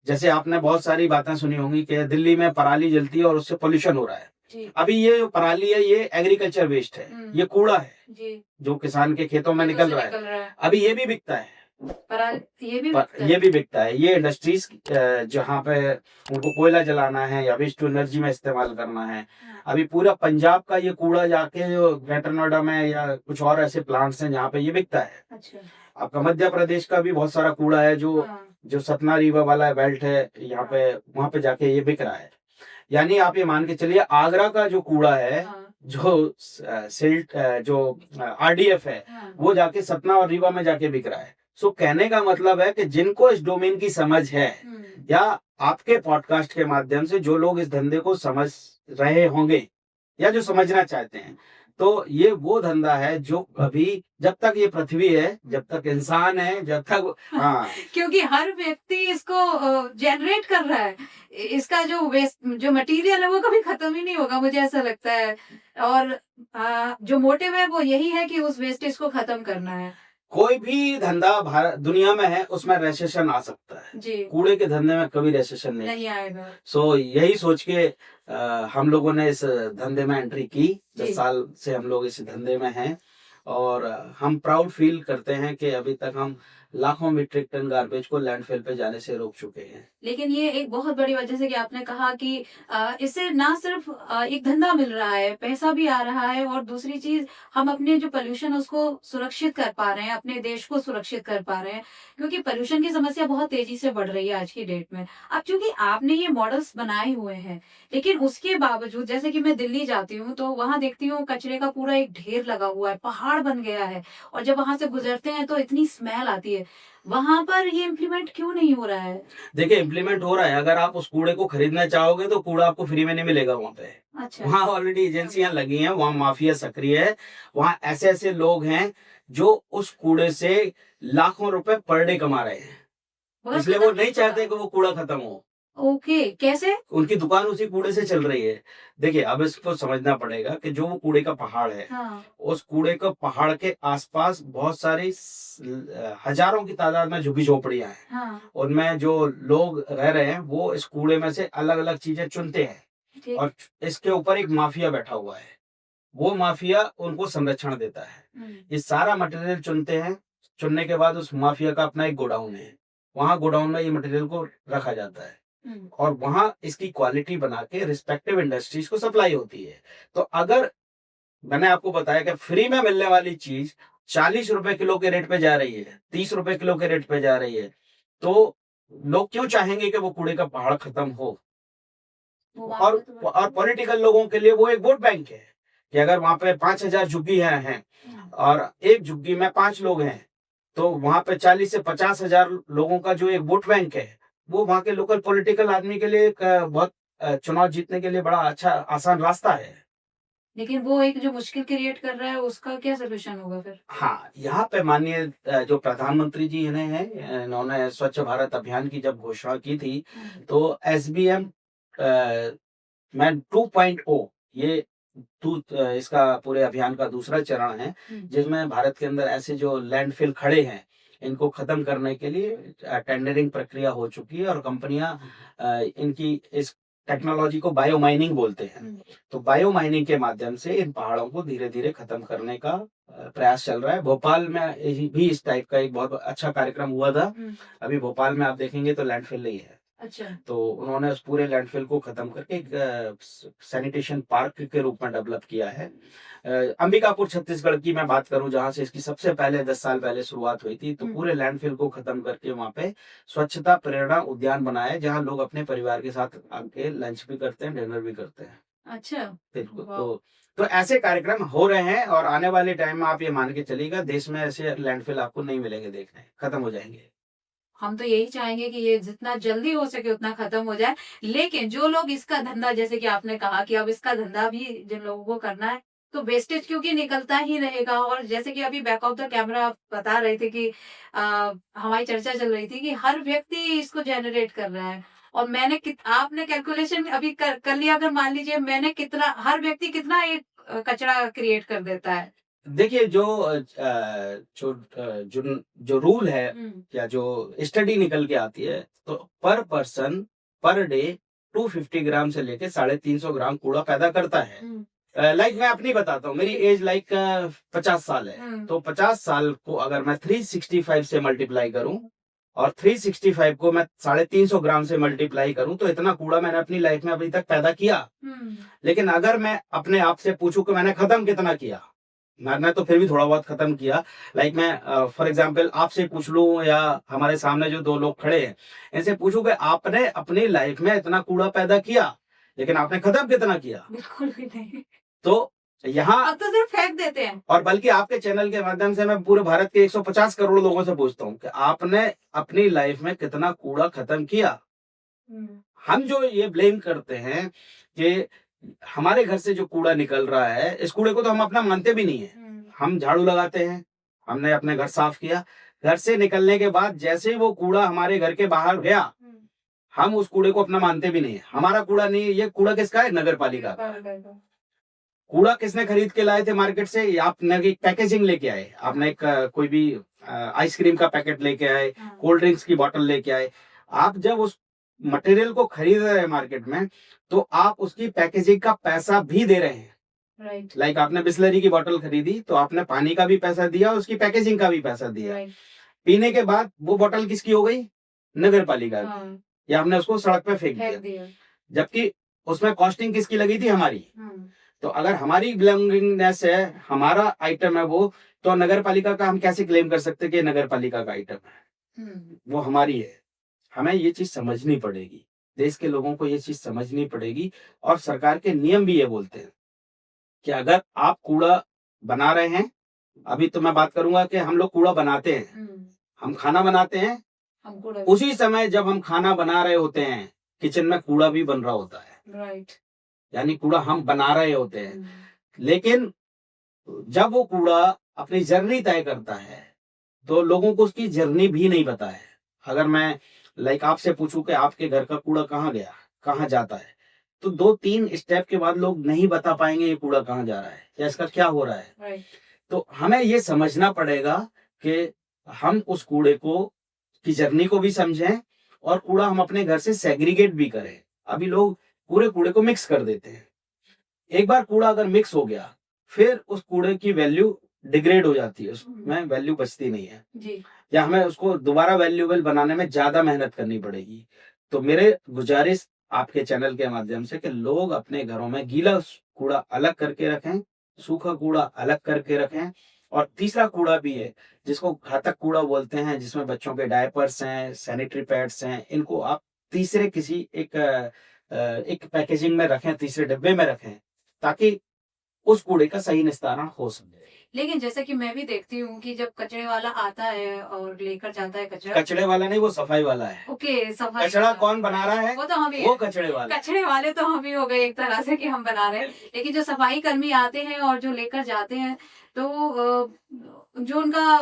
जैसे आपने बहुत सारी बातें सुनी होंगी कि दिल्ली में पराली जलती है और उससे पोल्यूशन हो रहा है। अभी ये जो पराली है ये एग्रीकल्चर वेस्ट है, ये कूड़ा है जो किसान के खेतों में निकल रहा है। अभी ये भी बिकता है, ये भी बिकता है। ये इंडस्ट्रीज जहाँ पे उनको कोयला जलाना है या वेस्ट टू एनर्जी में इस्तेमाल करना है, अभी पूरा पंजाब का ये कूड़ा जाके जो ग्रेटर नोएडा में या कुछ और ऐसे प्लांट्स हैं जहाँ पे ये बिकता है। आपका मध्य प्रदेश का भी बहुत सारा कूड़ा है जो सतना रीवा वाला बेल्ट है, यहाँ पे वहां पे जाके ये बिक रहा है। यानी आप ये मान के चलिए आगरा का जो कूड़ा है, जो सिल्ट जो RDF है, वो जाके सतना और रीवा में जाके बिक रहा है। सो कहने का मतलब है कि जिनको इस डोमेन की समझ है, या आपके पॉडकास्ट के माध्यम से जो लोग इस धंधे को समझ रहे होंगे या जो समझना चाहते हैं, तो ये वो धंधा है जो अभी जब तक ये पृथ्वी है, जब तक इंसान है, जब तक क्योंकि हर व्यक्ति इसको जनरेट कर रहा है, इसका जो वेस्ट जो मटेरियल है वो कभी खत्म ही नहीं होगा, मुझे ऐसा लगता है। और जो मोटिव है वो यही है कि उस वेस्टेज को खत्म करना है। कोई भी धंधा भारत दुनिया में है उसमें रेसेशन आ सकता है जी, कूड़े के धंधे में कभी रेसेशन नहीं आएगा। सो यही सोच के हम लोगों ने इस धंधे में एंट्री की। 10 साल से हम लोग इस धंधे में हैं, और हम प्राउड फील करते हैं कि अभी तक हम लाखों मीट्रिक टन गार्बेज को लैंडफिल पे जाने से रोक चुके हैं। लेकिन ये एक बहुत बड़ी वजह से कि आपने कहा कि इससे ना सिर्फ एक धंधा मिल रहा है, पैसा भी आ रहा है, और दूसरी चीज हम अपने जो पोल्यूशन उसको सुरक्षित कर पा रहे हैं, अपने देश को सुरक्षित कर पा रहे हैं, क्योंकि पोल्यूशन की समस्या बहुत तेजी से बढ़ रही है आज की डेट में। अब चूंकि आपने ये मॉडल्स बनाए हुए हैं, लेकिन उसके बावजूद जैसे कि मैं दिल्ली जाती हूँ तो वहां देखती हूँ कचरे का पूरा एक ढेर लगा हुआ है, पहाड़ बन गया है, और जब वहां से गुजरते हैं तो इतनी स्मेल आती है। वहां पर ये इम्प्लीमेंट क्यों नहीं हो रहा है? देखिए इम्प्लीमेंट हो रहा है। अगर आप उस कूड़े को खरीदना चाहोगे तो कूड़ा आपको फ्री में नहीं मिलेगा वहाँ पे। अच्छा, वहाँ ऑलरेडी एजेंसियां लगी हैं, वहाँ माफिया सक्रिय है, वहाँ ऐसे ऐसे लोग हैं जो उस कूड़े से लाखों रुपए पर डे कमा रहे हैं, इसलिए वो नहीं चाहते कि वो कूड़ा खत्म हो। ओके, कैसे? उनकी दुकान उसी कूड़े से चल रही है। देखिए अब इसको समझना पड़ेगा कि जो वो कूड़े का पहाड़ है, उस कूड़े का पहाड़ के आसपास बहुत सारी हजारों की तादाद में झुग्गी झोपड़ियां हैं। उनमें जो लोग रह रहे हैं वो इस कूड़े में से अलग अलग चीजें चुनते हैं, और इसके ऊपर एक माफिया बैठा हुआ है। वो माफिया उनको संरक्षण देता है। ये सारा मटेरियल चुनते हैं, चुनने के बाद उस माफिया का अपना एक गोडाउन है, वहां गोडाउन में ये मटेरियल को रखा जाता है, और वहां इसकी क्वालिटी बना के रिस्पेक्टिव इंडस्ट्रीज को सप्लाई होती है। तो अगर मैंने आपको बताया कि फ्री में मिलने वाली चीज 40 रुपए किलो के रेट पे जा रही है, 30 रुपए किलो के रेट पे जा रही है, तो लोग क्यों चाहेंगे कि वो कूड़े का पहाड़ खत्म हो? और पॉलिटिकल लोगों के लिए वो एक वोट बैंक है कि अगर वहां पे 5000 झुग्गी हैं और एक झुग्गी में 5 लोग हैं, तो वहां पे 40 से 50 हजार लोगों का जो एक वोट बैंक है, वो वहां के लोकल पॉलिटिकल आदमी के लिए एक बहुत चुनाव जीतने के लिए बड़ा अच्छा आसान रास्ता है। लेकिन वो एक जो मुश्किल क्रिएट कर रहा है, उसका क्या सोल्यूशन होगा फिर? हाँ, यहाँ पे माननीय जो प्रधानमंत्री जी इन्हें हैं, इन्होंने स्वच्छ भारत अभियान की जब घोषणा की थी, तो SBM मैन 2.0 ये इसका पूरे अभियान का दूसरा चरण है, जिसमें भारत के अंदर ऐसे जो लैंडफिल खड़े हैं, इनको खत्म करने के लिए टेंडरिंग प्रक्रिया हो चुकी है और कंपनियां इनकी इस टेक्नोलॉजी को बायो माइनिंग बोलते हैं। तो बायो माइनिंग के माध्यम से इन पहाड़ों को धीरे धीरे खत्म करने का प्रयास चल रहा है। भोपाल में भी इस टाइप का एक बहुत अच्छा कार्यक्रम हुआ था। अभी भोपाल में आप देखेंगे तो लैंडफिल नहीं है। अच्छा। तो उन्होंने उस पूरे लैंडफिल को खत्म करके एक सैनिटेशन पार्क के रूप में डेवलप किया है। अंबिकापुर छत्तीसगढ़ की मैं बात करूं, जहां से इसकी सबसे पहले 10 साल पहले शुरुआत हुई थी, तो पूरे लैंडफिल को खत्म करके वहां पे स्वच्छता प्रेरणा उद्यान बनाया है, जहां लोग अपने परिवार के साथ आके लंच भी करते हैं, डिनर भी करते हैं। अच्छा। बिल्कुल। वाह। तो ऐसे कार्यक्रम हो रहे हैं और आने वाले टाइम में आप ये मान के चलिएगा, देश में ऐसे लैंडफिल आपको नहीं मिलेंगे देखने, खत्म हो जाएंगे। हम तो यही चाहेंगे कि ये जितना जल्दी हो सके उतना खत्म हो जाए। लेकिन जो लोग इसका धंधा, जैसे कि आपने कहा कि अब इसका धंधा भी जिन लोगों को करना है, तो वेस्टेज क्योंकि निकलता ही रहेगा। और जैसे कि अभी बैक ऑफ द कैमरा आप बता रहे थे कि हमारी चर्चा चल रही थी कि हर व्यक्ति इसको जनरेट कर रहा है। और आपने कैलकुलेशन अभी कर लिया, अगर मान लीजिए मैंने कितना, हर व्यक्ति कितना एक कचरा क्रिएट कर देता है। देखिए, जो रूल है या जो स्टडी निकल के आती है, तो पर पर्सन पर डे 250 ग्राम से लेके 350 ग्राम कूड़ा पैदा करता है। लाइक मैं अपनी बताता हूँ, मेरी एज 50 साल है, तो 50 साल को अगर मैं 365 से मल्टीप्लाई करूं और 365 को मैं 350 ग्राम से मल्टीप्लाई करूं, तो इतना कूड़ा मैंने अपनी लाइफ में अभी तक पैदा किया। लेकिन अगर मैं अपने आप से पूछूं कि मैंने खत्म कितना किया, मैंने तो फिर भी थोड़ा बहुत खत्म किया। लाइक मैं फॉर एग्जांपल आपसे पूछ लूं या हमारे सामने जो दो लोग खड़े हैं, इनसे पूछूं कि आपने अपनी लाइफ में इतना कूड़ा पैदा किया, लेकिन आपने खत्म कितना किया? बिल्कुल भी नहीं। तो यहाँ अब तो सिर्फ फेंक देते हैं। और बल्कि आपके चैनल के माध्यम से मैं पूरे भारत के 150 करोड़ लोगों से पूछता हूँ कि आपने अपनी लाइफ में कितना कूड़ा खत्म किया। हम जो ये ब्लेम करते हैं कि हमारे घर से जो कूड़ा निकल रहा है, इस कूड़े को तो हम अपना मानते भी नहीं है। हम झाड़ू लगाते हैं, हमने अपने घर साफ किया, घर से निकलने के बाद जैसे वो कूड़ा हमारे घर के बाहर गया, हम उस कूड़े को अपना मानते भी नहीं है। हमारा कूड़ा नहीं है, ये कूड़ा किसका है? नगर पालिका का। कूड़ा किसने खरीद के लाए थे मार्केट से? आपने एक पैकेजिंग लेके आए, आपने एक कोई भी आइसक्रीम का पैकेट लेके आए, कोल्ड ड्रिंक्स की बोतल लेके आए। आप जब उस मटेरियल को खरीद रहे हैं मार्केट में, तो आप उसकी पैकेजिंग का पैसा भी दे रहे हैं। राइट। लाइक आपने बिस्लरी की बोतल खरीदी, तो आपने पानी का भी पैसा दिया, उसकी पैकेजिंग का भी पैसा दिया। पीने के बाद वो बोतल किसकी हो गई? नगर पालिका की। या हमने उसको सड़क पे फेंक दिया, जबकि उसमें कॉस्टिंग किसकी लगी थी? हमारी। तो अगर हमारी बिलोंगिंगनेस है, हमारा आइटम है वो, तो नगर पालिका का हम कैसे क्लेम कर सकते कि नगर पालिका का आइटम है? वो हमारी है। हमें ये चीज समझनी पड़ेगी, देश के लोगों को ये चीज समझनी पड़ेगी। और सरकार के नियम भी ये बोलते हैं कि अगर आप कूड़ा बना रहे हैं, अभी तो मैं बात करूंगा कि हम लोग कूड़ा बनाते हैं, हम खाना बनाते हैं, उसी समय जब हम खाना बना रहे होते हैं, किचन में कूड़ा भी बन रहा होता है। राइट। यानी कूड़ा हम बना रहे होते हैं, लेकिन जब वो कूड़ा अपनी जर्नी तय करता है, तो लोगों को उसकी जर्नी भी नहीं पता है। अगर मैं लाइक आपसे पूछूं कि आपके घर का कूड़ा कहाँ गया, कहाँ जाता है, तो 2-3 स्टेप के बाद लोग नहीं बता पाएंगे ये कूड़ा कहाँ जा रहा है या इसका क्या हो रहा है। राइट। तो हमें ये समझना पड़ेगा कि हम उस कूड़े को की जर्नी को भी समझें और कूड़ा हम अपने घर से सेग्रीगेट भी करें। अभी लोग पूरे कूड़े को मिक्स कर देते हैं। एक बार कूड़ा अगर मिक्स हो गया, फिर उस कूड़े की वैल्यू डिग्रेड हो जाती है, उसमें वैल्यू बचती नहीं है जी। या हमें उसको दोबारा वैल्यूएबल बनाने में ज्यादा मेहनत करनी पड़ेगी। तो मेरे गुजारिश आपके चैनल के माध्यम से कि लोग अपने घरों में गीला कूड़ा अलग करके रखें, सूखा कूड़ा अलग करके रखें। और तीसरा कूड़ा भी है जिसको घातक कूड़ा बोलते हैं, जिसमें बच्चों के डायपर्स हैं, सैनिटरी पैड्स हैं, इनको आप तीसरे किसी एक पैकेजिंग में रखें, तीसरे डिब्बे में रखें, ताकि उस कूड़े का सही निस्तारण हो सके। लेकिन जैसा कि मैं भी देखती हूँ कि जब कचरे वाला आता है और लेकर जाता है कचरा, कचड़े वाला नहीं, वो सफाई वाला है। ओके, सफाई कचरा वाला। कौन बना रहा है? वो तो हम ही वो हैं। कचड़े वाला। कचरे वाले तो हम ही हो गए एक तरह से कि हम बना रहे हैं, लेकिन जो सफाई कर्मी आते हैं और जो लेकर जाते हैं, तो जो उनका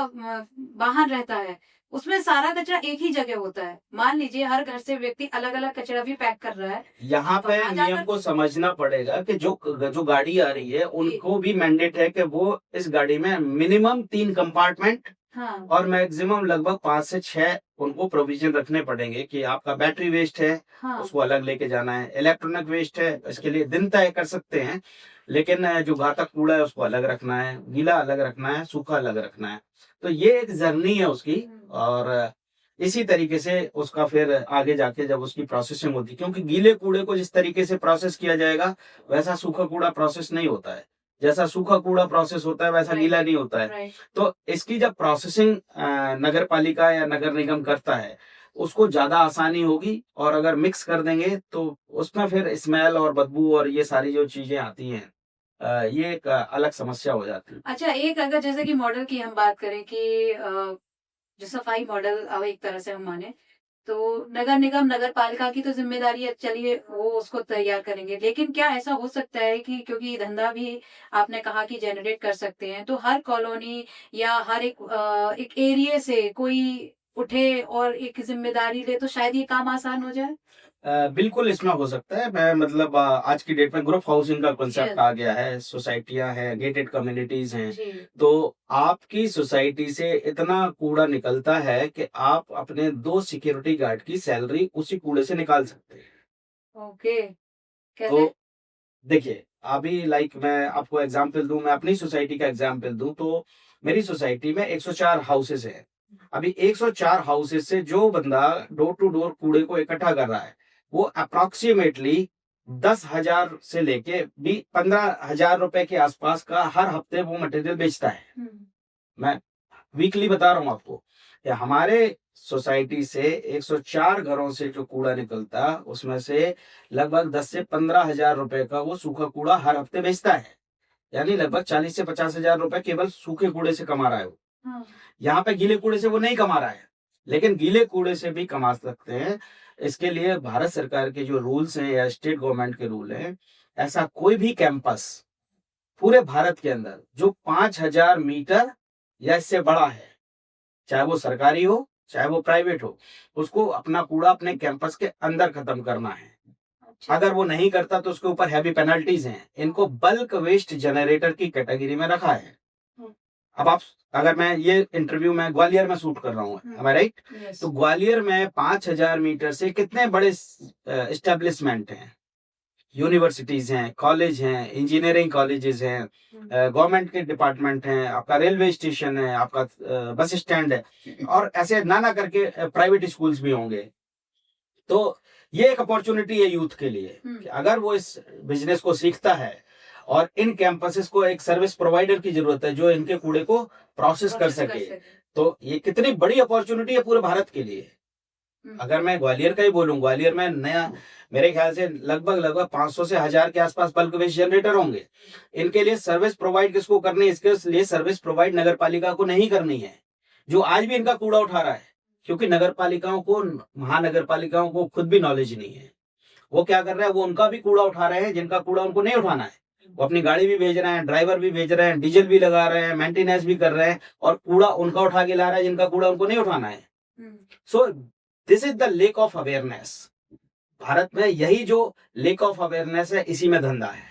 वाहन रहता है उसमें सारा कचरा एक ही जगह होता है। मान लीजिए हर घर से व्यक्ति अलग अलग कचरा भी पैक कर रहा है, यहाँ पे वहाँ जाकर- नियम को समझना पड़ेगा कि जो जो गाड़ी आ रही है उनको भी मैंडेट है कि वो इस गाड़ी में मिनिमम 3 कंपार्टमेंट हाँ और मैक्सिमम लगभग 5 से 6 उनको प्रोविजन रखने पड़ेंगे कि आपका बैटरी वेस्ट है हाँ उसको अलग लेके जाना है, इलेक्ट्रॉनिक वेस्ट है इसके लिए दिन तय कर सकते हैं, लेकिन जो घातक कूड़ा है उसको अलग रखना है, गीला अलग रखना है, सूखा अलग रखना है। तो ये एक जर्नी है उसकी, और इसी तरीके से उसका फिर आगे जाके जब उसकी प्रोसेसिंग होती है, क्योंकि गीले कूड़े को जिस तरीके से प्रोसेस किया जाएगा वैसा सूखा कूड़ा प्रोसेस नहीं होता है, जैसा सूखा कूड़ा प्रोसेस होता है वैसा Right. गीला नहीं होता है। राइट। तो इसकी जब प्रोसेसिंग नगर पालिका या नगर निगम करता है उसको ज्यादा आसानी होगी, और अगर मिक्स कर देंगे तो उसमें फिर स्मेल और बदबू और ये सारी जो चीजें आती हैं ये एक अलग समस्या हो जाती है। अच्छा, एक अगर जैसे कि मॉडल की हम बात करें कि जो सफाई मॉडल अब एक तरह से हम माने, तो नगर निगम नगर पालिका की तो जिम्मेदारी है, चलिए वो उसको तैयार करेंगे, लेकिन क्या ऐसा हो सकता है कि क्योंकि धंधा भी आपने कहा कि जनरेट कर सकते हैं, तो हर कॉलोनी या हर एक एरिया से कोई उठे और एक जिम्मेदारी ले तो शायद ये काम आसान हो जाए। बिल्कुल इसमें हो सकता है। मैं मतलब आज की डेट में ग्रुप हाउसिंग का कॉन्सेप्ट Yes. आ गया है, सोसाइटियां हैं, गेटेड कम्युनिटीज हैं, जी। तो आपकी सोसाइटी से इतना कूड़ा निकलता है कि आप अपने 2 सिक्योरिटी गार्ड की सैलरी उसी कूड़े से निकाल सकते हैं। ओके, कैसे? तो देखिए, अभी लाइक मैं आपको एग्जांपल दूं, मैं अपनी सोसाइटी का एग्जांपल दूं, तो मेरी सोसाइटी में 104 हाउसेस हैं। अभी 104 हाउसेस से जो बंदा डोर टू डोर कूड़े को इकट्ठा कर रहा है वो अप्रोक्सीमेटली 10,000 से लेके 15,000 रुपए के आसपास का हर हफ्ते वो मटेरियल बेचता है। मैं वीकली बता रहा हूँ आपको कि हमारे सोसाइटी से 104 घरों से जो कूड़ा निकलता उसमें से लगभग 10 से 15,000 रुपए का वो सूखा कूड़ा हर हफ्ते बेचता है, यानी लगभग 40 से 50,000 रुपए केवल सूखे कूड़े से कमा रहा है वो। हाँ। यहाँ पे गीले कूड़े से वो नहीं कमा रहा है, लेकिन गीले कूड़े से भी कमा सकते हैं। इसके लिए भारत सरकार के जो रूल्स हैं या स्टेट गवर्नमेंट के रूल हैं, ऐसा कोई भी कैंपस पूरे भारत के अंदर जो 5,000 मीटर या इससे बड़ा है, चाहे वो सरकारी हो चाहे वो प्राइवेट हो, उसको अपना कूड़ा अपने कैंपस के अंदर खत्म करना है। अच्छा। अगर वो नहीं करता तो उसके ऊपर हैवी पेनल्टीज हैं। इनको बल्क वेस्ट जनरेटर की कैटेगरी में रखा है। अब आप, अगर मैं ये इंटरव्यू में ग्वालियर में शूट कर रहा हूँ, am I right? Yes. तो ग्वालियर में 5,000 मीटर से कितने बड़े एस्टेब्लिशमेंट हैं, यूनिवर्सिटीज हैं, कॉलेज हैं, इंजीनियरिंग कॉलेजेस हैं, गवर्नमेंट के डिपार्टमेंट हैं, आपका रेलवे स्टेशन है, आपका बस स्टैंड है, और ऐसे नाना करके प्राइवेट स्कूल्स भी होंगे। तो ये एक अपॉर्चुनिटी है यूथ के लिए कि अगर वो इस बिजनेस को सीखता है, और इन कैंपसेस को एक सर्विस प्रोवाइडर की जरूरत है जो इनके कूड़े को प्रोसेस कर सके, तो ये कितनी बड़ी अपॉर्चुनिटी है पूरे भारत के लिए। अगर मैं ग्वालियर का ही बोलूं, ग्वालियर में नया मेरे ख्याल से लगभग 500 से 1000 के आसपास बल्क वेस्ट जनरेटर होंगे। इनके लिए सर्विस प्रोवाइड किसको करनी है? इसके लिए सर्विस प्रोवाइड नगर पालिका को नहीं करनी है, जो आज भी इनका कूड़ा उठा रहा है, क्योंकि नगर पालिकाओं को, महानगर पालिकाओं को खुद भी नॉलेज नहीं है। वो क्या कर रहे हैं, वो उनका भी कूड़ा उठा रहे हैं जिनका कूड़ा उनको नहीं उठाना है। वो अपनी गाड़ी भी भेज रहे हैं, ड्राइवर भी भेज रहे हैं, डीजल भी लगा रहे हैं, मेंटेनेंस भी कर रहे हैं, और कूड़ा उनका उठा के ला रहा है जिनका कूड़ा उनको नहीं उठाना है। So this is the lake of awareness. Bharat में यही जो लेक ऑफ अवेयरनेस है, इसी में धंधा है,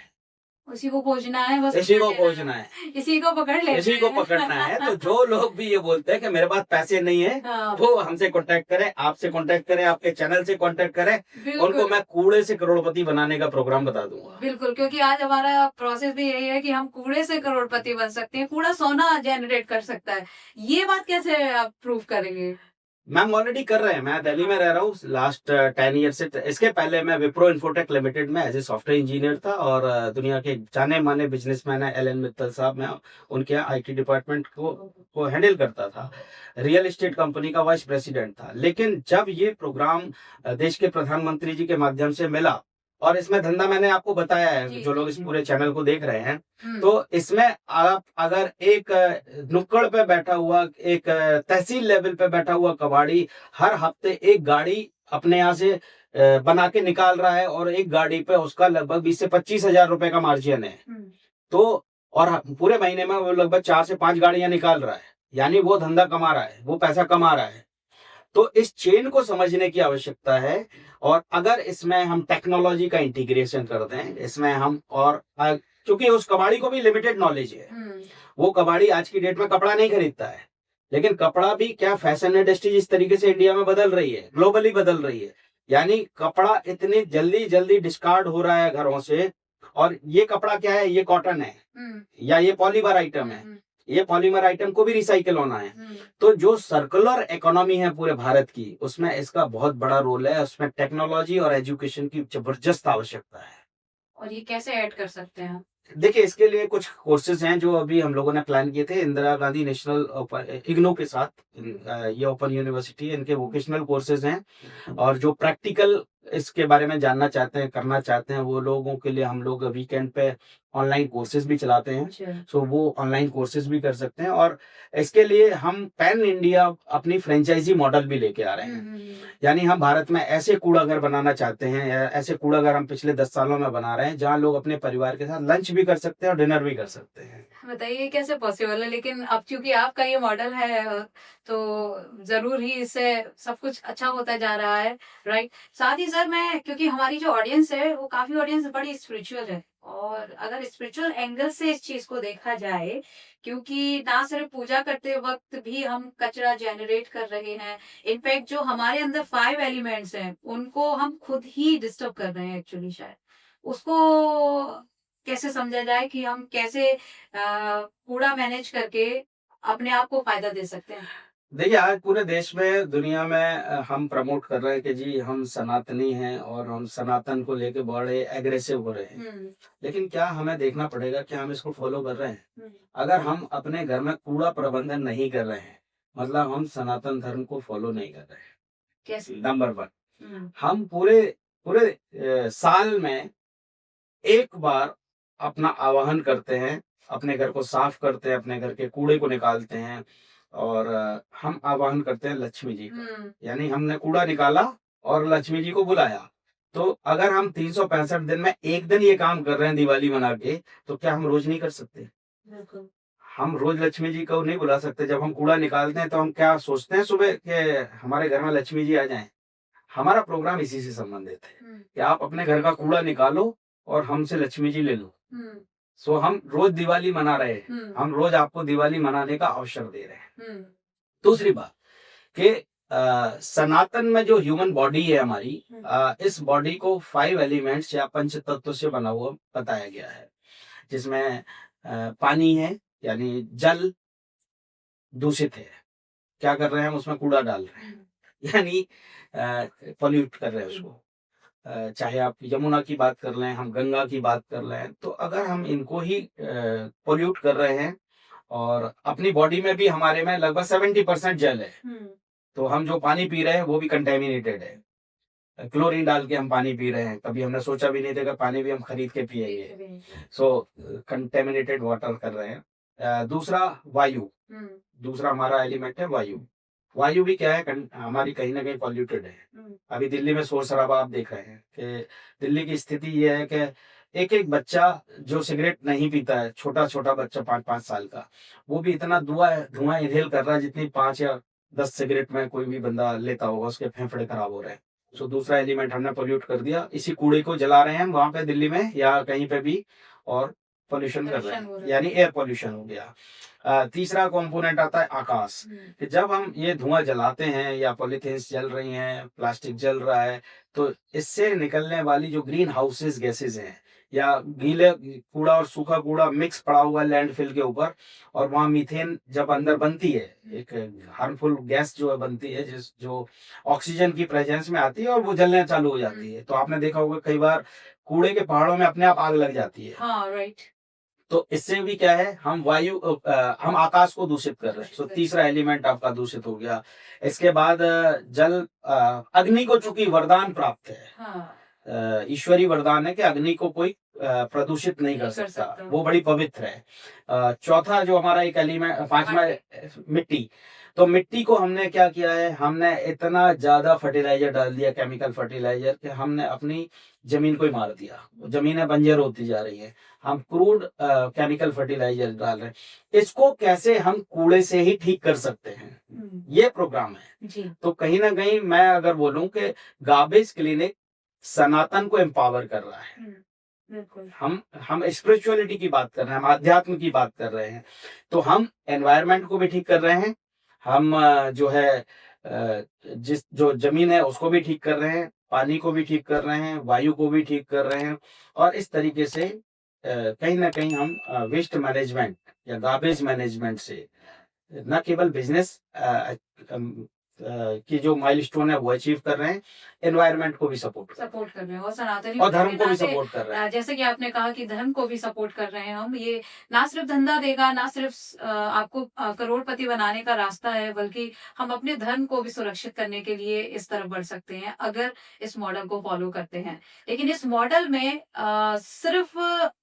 उसी को खोजना है, बस इसी को खोजना है, इसी को पकड़ लेना इसी को पकड़ना है। तो जो लोग भी ये बोलते हैं कि मेरे पास पैसे नहीं है, हाँ, वो हमसे कांटेक्ट करें, आपसे कांटेक्ट करें, आपके चैनल से कांटेक्ट करें, उनको बिल्कुल मैं कूड़े से करोड़पति बनाने का प्रोग्राम बता दूंगा। बिल्कुल, क्योंकि आज हमारा प्रोसेस भी यही है कि हम कूड़े से करोड़पति बन सकते हैं, कूड़ा सोना जनरेट कर सकता है। ये बात कैसे आप प्रूव करेंगे? मैम ऑलरेडी कर रहे हैं। मैं दिल्ली में रह रहा हूँ लास्ट 10 ईयर से। इसके पहले मैं विप्रो इन्फोटेक लिमिटेड में एज ए सॉफ्टवेयर इंजीनियर था, और दुनिया के जाने माने बिजनेसमैन है एलन मित्तल साहब, मैं उनके यहाँ आईटी डिपार्टमेंट को हैंडल करता था। रियल एस्टेट कंपनी का वाइस प्रेसिडेंट था। लेकिन जब ये प्रोग्राम देश के प्रधानमंत्री जी के माध्यम से मिला, और इसमें धंधा मैंने आपको बताया है, जी, जो लोग इस जी। पूरे चैनल को देख रहे हैं, हम्म, तो इसमें आप अगर एक नुक्कड़ पे बैठा हुआ, एक तहसील लेवल पे बैठा हुआ कबाड़ी हर हफ्ते एक गाड़ी अपने यहाँ से बना के निकाल रहा है और एक गाड़ी पे उसका लगभग 20 से 25 हजार रुपए का मार्जिन है, हम्म, तो और पूरे महीने में वो लगभग 4 से 5 गाड़ियां निकाल रहा है, यानी वो धंधा कमा रहा है, वो पैसा कमा रहा है। तो इस चेन को समझने की आवश्यकता है, और अगर इसमें हम टेक्नोलॉजी का इंटीग्रेशन कर दें, इसमें हम और क्योंकि उस कबाड़ी को भी लिमिटेड नॉलेज है, हम्म, वो कबाड़ी आज की डेट में कपड़ा नहीं खरीदता है, लेकिन कपड़ा भी क्या फैशन इंडस्ट्री जिस तरीके से इंडिया में बदल रही है, ग्लोबली बदल रही है, यानी कपड़ा इतनी जल्दी जल्दी डिस्कार्ड हो रहा है घरों से, और ये कपड़ा क्या है, ये कॉटन है हम्म, या ये पॉलीमर आइटम है, हम्म, ये पॉलीमर आइटम को भी रिसाइकल होना है। हम्म, तो जो सर्कुलर इकोनॉमी है पूरे भारत की, उसमें इसका बहुत बड़ा रोल है, उसमें टेक्नोलॉजी और एजुकेशन की जबरदस्त आवश्यकता है। और ये कैसे ऐड कर सकते हैं? देखिए, इसके लिए कुछ कोर्सेज हैं जो अभी हम लोगों ने प्लान किए थे इंदिरा गांधी नेशनल इग्नू के साथ, ये ओपन यूनिवर्सिटी, इनके वोकेशनल कोर्सेज हैं, और जो प्रैक्टिकल इसके बारे में जानना चाहते हैं, करना चाहते हैं, वो लोगों के लिए हम लोग वीकेंड पे ऑनलाइन कोर्सेज भी चलाते हैं। अच्छा, सो वो ऑनलाइन कोर्सेज भी कर सकते हैं, और इसके लिए हम पैन इंडिया अपनी फ्रेंचाइजी मॉडल भी लेके आ रहे हैं। यानी हम भारत में ऐसे कूड़ाघर बनाना चाहते हैं, या ऐसे कूड़ाघर हम पिछले 10 सालों में बना रहे हैं, जहाँ लोग अपने परिवार के साथ लंच भी कर सकते हैं और डिनर भी कर सकते हैं। बताइए कैसे पॉसिबल है, लेकिन अब क्योंकि आपका ये मॉडल है तो जरूर ही इससे सब कुछ अच्छा होता जा रहा है, राइट? साथ ही सर, मैं क्योंकि हमारी जो ऑडियंस है वो काफी ऑडियंस बड़ी स्पिरिचुअल है, और अगर स्पिरिचुअल एंगल से इस चीज को देखा जाए, क्योंकि ना सिर्फ पूजा करते वक्त भी हम कचरा जनरेट कर रहे हैं, इनफैक्ट जो हमारे अंदर 5 एलिमेंट्स हैं उनको हम खुद ही डिस्टर्ब कर रहे हैं एक्चुअली, शायद उसको कैसे समझा जाए कि हम कैसे कूड़ा मैनेज करके अपने आप को फायदा दे सकते हैं? देखिए, आज पूरे देश में, दुनिया में हम प्रमोट कर रहे हैं कि जी हम सनातनी हैं और हम सनातन को लेके बड़े एग्रेसिव हो रहे हैं, लेकिन क्या हमें देखना पड़ेगा कि हम इसको फॉलो कर रहे हैं? अगर हम अपने घर में कूड़ा प्रबंधन नहीं कर रहे हैं, मतलब हम सनातन धर्म को फॉलो नहीं कर रहे हैं। कैसे? नंबर 1, हम पूरे पूरे साल में एक बार अपना आवाहन करते हैं, अपने घर को साफ करते हैं, अपने घर के कूड़े को निकालते हैं, और हम आवाहन करते हैं लक्ष्मी जी का, यानी हमने कूड़ा निकाला और लक्ष्मी जी को बुलाया। तो अगर हम 365 दिन में एक दिन ये काम कर रहे हैं दिवाली मना के, तो क्या हम रोज नहीं कर सकते? बिल्कुल। हम रोज लक्ष्मी जी को नहीं बुला सकते। जब हम कूड़ा निकालते हैं तो हम क्या सोचते हैं सुबह कि हमारे घर में लक्ष्मी जी आ जाएं? हमारा प्रोग्राम इसी से संबंधित है कि आप अपने घर का कूड़ा निकालो और हमसे लक्ष्मी जी ले लो। सो हम रोज दिवाली मना रहे हैं, हम रोज आपको दिवाली मनाने का अवसर दे रहे हैं। दूसरी बात कि सनातन में जो ह्यूमन बॉडी है हमारी, इस बॉडी को 5 एलिमेंट्स या पंच तत्व से बना हुआ बताया गया है, जिसमें पानी है, यानी जल दूषित है, क्या कर रहे हैं हम उसमें कूड़ा डाल रहे हैं, यानी पॉल्यूट कर रहे हैं उसको। चाहे आप यमुना की बात कर लें, हम गंगा की बात कर लें, तो अगर हम इनको ही पॉल्यूट कर रहे हैं, और अपनी बॉडी में भी हमारे में लगभग 70% जल है, तो हम जो पानी पी रहे हैं वो भी कंटेमिनेटेड है। क्लोरीन डाल के हम पानी पी रहे हैं, कभी हमने सोचा भी नहीं था कि पानी भी हम खरीद के पिएंगे। सो कंटेमिनेटेड वाटर कर रहे हैं। दूसरा वायु, दूसरा हमारा एलिमेंट है वायु। वायु भी क्या है, हमारी कहीं ना कहीं पॉल्यूटेड है। अभी दिल्ली में शोर शराबा आप देख रहे हैं कि दिल्ली की स्थिति ये है कि एक एक बच्चा जो सिगरेट नहीं पीता है, छोटा छोटा बच्चा 5-5 साल का, वो भी इतना धुआं इनहेल कर रहा है जितनी 5 या 10 सिगरेट में कोई भी बंदा लेता होगा, उसके फेफड़े खराब हो रहे हैं। सो दूसरा एलिमेंट हमने पॉल्यूट कर दिया, इसी कूड़े को जला रहे हैं हम वहां पे दिल्ली में या कहीं पे भी, और पोल्यूशन कर रहे हैं, यानी एयर पोल्यूशन हो गया। तीसरा कंपोनेंट आता है आकाश, कि जब हम ये धुआं जलाते हैं या पॉलीथीन्स जल रही हैं, प्लास्टिक जल रहा है, तो इससे निकलने वाली जो ग्रीन हाउसेस गैसेज हैं, या गीले कूड़ा और सूखा कूड़ा मिक्स पड़ा हुआ है लैंडफिल के ऊपर, और वहां मीथेन जब अंदर बनती है, एक हार्मफुल गैस जो है बनती है, जो ऑक्सीजन की प्रेजेंस में आती है और वो जलने चालू हो जाती है। तो आपने देखा होगा कई बार कूड़े के पहाड़ों में अपने आप आग लग जाती है। हाँ, राइट। तो इससे भी क्या है, हम हम आकाश को दूषित कर रहे हैं। तो तीसरा एलिमेंट आपका दूषित हो गया। इसके बाद जल, अग्नि को चूंकि वरदान प्राप्त है, ईश्वरी वरदान है कि अग्नि को कोई प्रदूषित नहीं कर नहीं कर सकता, सकता। वो बड़ी पवित्र है। चौथा जो हमारा एक एलिमेंट, पांचवा मिट्टी। तो मिट्टी को हमने क्या किया है, हमने इतना ज्यादा फर्टिलाइजर डाल दिया, केमिकल फर्टिलाइजर, कि हमने अपनी जमीन को ही मार दिया। जमीनें बंजर होती जा रही हैं, हम क्रूड केमिकल फर्टिलाइजर डाल रहे हैं। इसको कैसे हम कूड़े से ही ठीक कर सकते हैं, ये प्रोग्राम है। जी। तो कहीं ना कहीं मैं अगर बोलूं कि गार्बेज क्लिनिक सनातन को एम्पावर कर रहा है। बिल्कुल। हम स्पिरिचुअलिटी की बात कर रहे हैं, हम अध्यात्म की बात कर रहे हैं, तो हम एनवायरनमेंट को भी ठीक कर रहे हैं, हम जो है जो जमीन है उसको भी ठीक कर रहे हैं, पानी को भी ठीक कर रहे हैं, वायु को भी ठीक कर रहे हैं। और इस तरीके से कहीं ना कहीं हम वेस्ट मैनेजमेंट या गार्बेज मैनेजमेंट से न केवल बिजनेस की जो माइलस्टोन है वो अचीव कर रहे हैं, एनवायरनमेंट को भी सपोर्ट कर रहे हैं और सनातनी और धर्म के को भी नाते, सपोर्ट कर रहे हैं। जैसे कि आपने कहा कि धर्म को भी सपोर्ट कर रहे हैं हम। ये ना सिर्फ धंधा देगा, ना सिर्फ आपको करोड़पति बनाने का रास्ता है, बल्कि हम अपने धर्म को भी सुरक्षित करने के लिए इस तरफ बढ़ सकते हैं अगर इस मॉडल को फॉलो करते हैं। लेकिन इस मॉडल में सिर्फ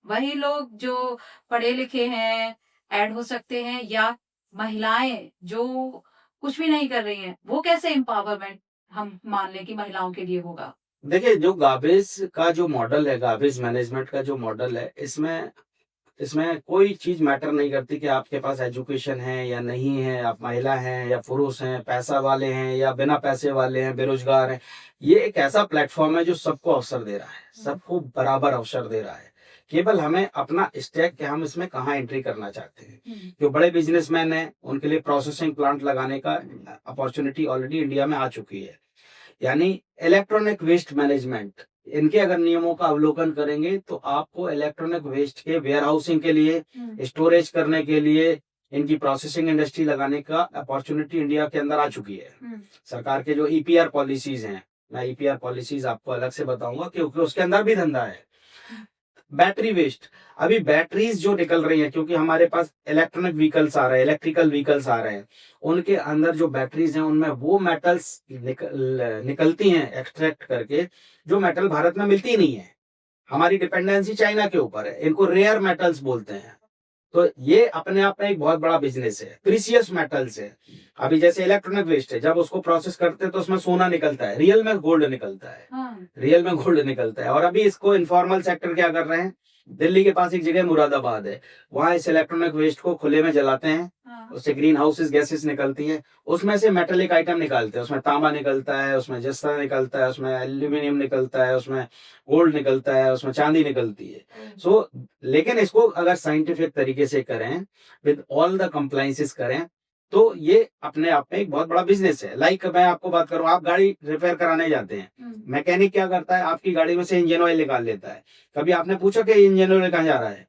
वही लोग जो पढ़े लिखे हैं ऐड हो सकते हैं, या महिलाएं जो कुछ भी नहीं कर रही हैं, वो कैसे एम्पावरमेंट हम मान लें कि महिलाओं के लिए होगा? देखिए, जो गार्बेज का जो मॉडल है, गार्बेज मैनेजमेंट का जो मॉडल है, इसमें कोई चीज मैटर नहीं करती कि आपके पास एजुकेशन है या नहीं है, आप महिला हैं या पुरुष हैं, पैसा वाले हैं या बिना पैसे वाले हैं, बेरोजगार हैं। ये एक ऐसा प्लेटफॉर्म है जो सबको अवसर दे रहा है, सबको बराबर अवसर दे रहा है। केवल हमें अपना स्टेक कि हम इसमें कहाँ एंट्री करना चाहते हैं। जो बड़े बिजनेसमैन हैं उनके लिए प्रोसेसिंग प्लांट लगाने का अपॉर्चुनिटी ऑलरेडी इंडिया में आ चुकी है। यानी इलेक्ट्रॉनिक वेस्ट मैनेजमेंट, इनके अगर नियमों का अवलोकन करेंगे तो आपको इलेक्ट्रॉनिक वेस्ट के वेयर हाउसिंग के लिए, स्टोरेज करने के लिए, इनकी प्रोसेसिंग इंडस्ट्री लगाने का अपॉर्चुनिटी इंडिया के अंदर आ चुकी है। सरकार के जो ईपीआर पॉलिसीज हैं, मैं ईपीआर पॉलिसीज आपको अलग से बताऊंगा क्योंकि उसके अंदर भी धंधा है। बैटरी वेस्ट, अभी बैटरीज जो निकल रही है, क्योंकि हमारे पास इलेक्ट्रॉनिक व्हीकल्स आ रहे हैं, इलेक्ट्रिकल व्हीकल्स आ रहे हैं, उनके अंदर जो बैटरीज हैं उनमें वो मेटल्स निकलती हैं एक्सट्रैक्ट करके, जो मेटल भारत में मिलती नहीं है। हमारी डिपेंडेंसी चाइना के ऊपर है, इनको रेयर मेटल्स बोलते हैं। तो ये अपने आप में एक बहुत बड़ा बिजनेस है। प्रीसियस मेटल्स है, अभी जैसे इलेक्ट्रॉनिक वेस्ट है, जब उसको प्रोसेस करते हैं तो उसमें सोना निकलता है, रियल में गोल्ड निकलता है, रियल में गोल्ड निकलता है। और अभी इसको इनफॉर्मल सेक्टर क्या कर रहे हैं, दिल्ली के पास एक जगह मुरादाबाद है, वहां इस इलेक्ट्रॉनिक वेस्ट को खुले में जलाते हैं, उससे ग्रीन हाउसेस गैसेस निकलती है, उसमें से मेटेलिक आइटम निकालते हैं, उसमें तांबा निकलता है, उसमें जस्ता निकलता है, उसमें एल्यूमिनियम निकलता है, उसमें गोल्ड निकलता है, उसमें चांदी निकलती है। लेकिन इसको अगर साइंटिफिक तरीके से करें, विद ऑल द कंप्लायंसेस करें, तो ये अपने आप में एक बहुत बड़ा बिजनेस है। लाइक मैं आपको बात करूं, आप गाड़ी रिपेयर कराने जाते हैं, मैकेनिक क्या करता है, आपकी गाड़ी में से इंजन ऑयल निकाल लेता है। कभी आपने पूछा कि इंजन ऑयल कहाँ जा रहा है?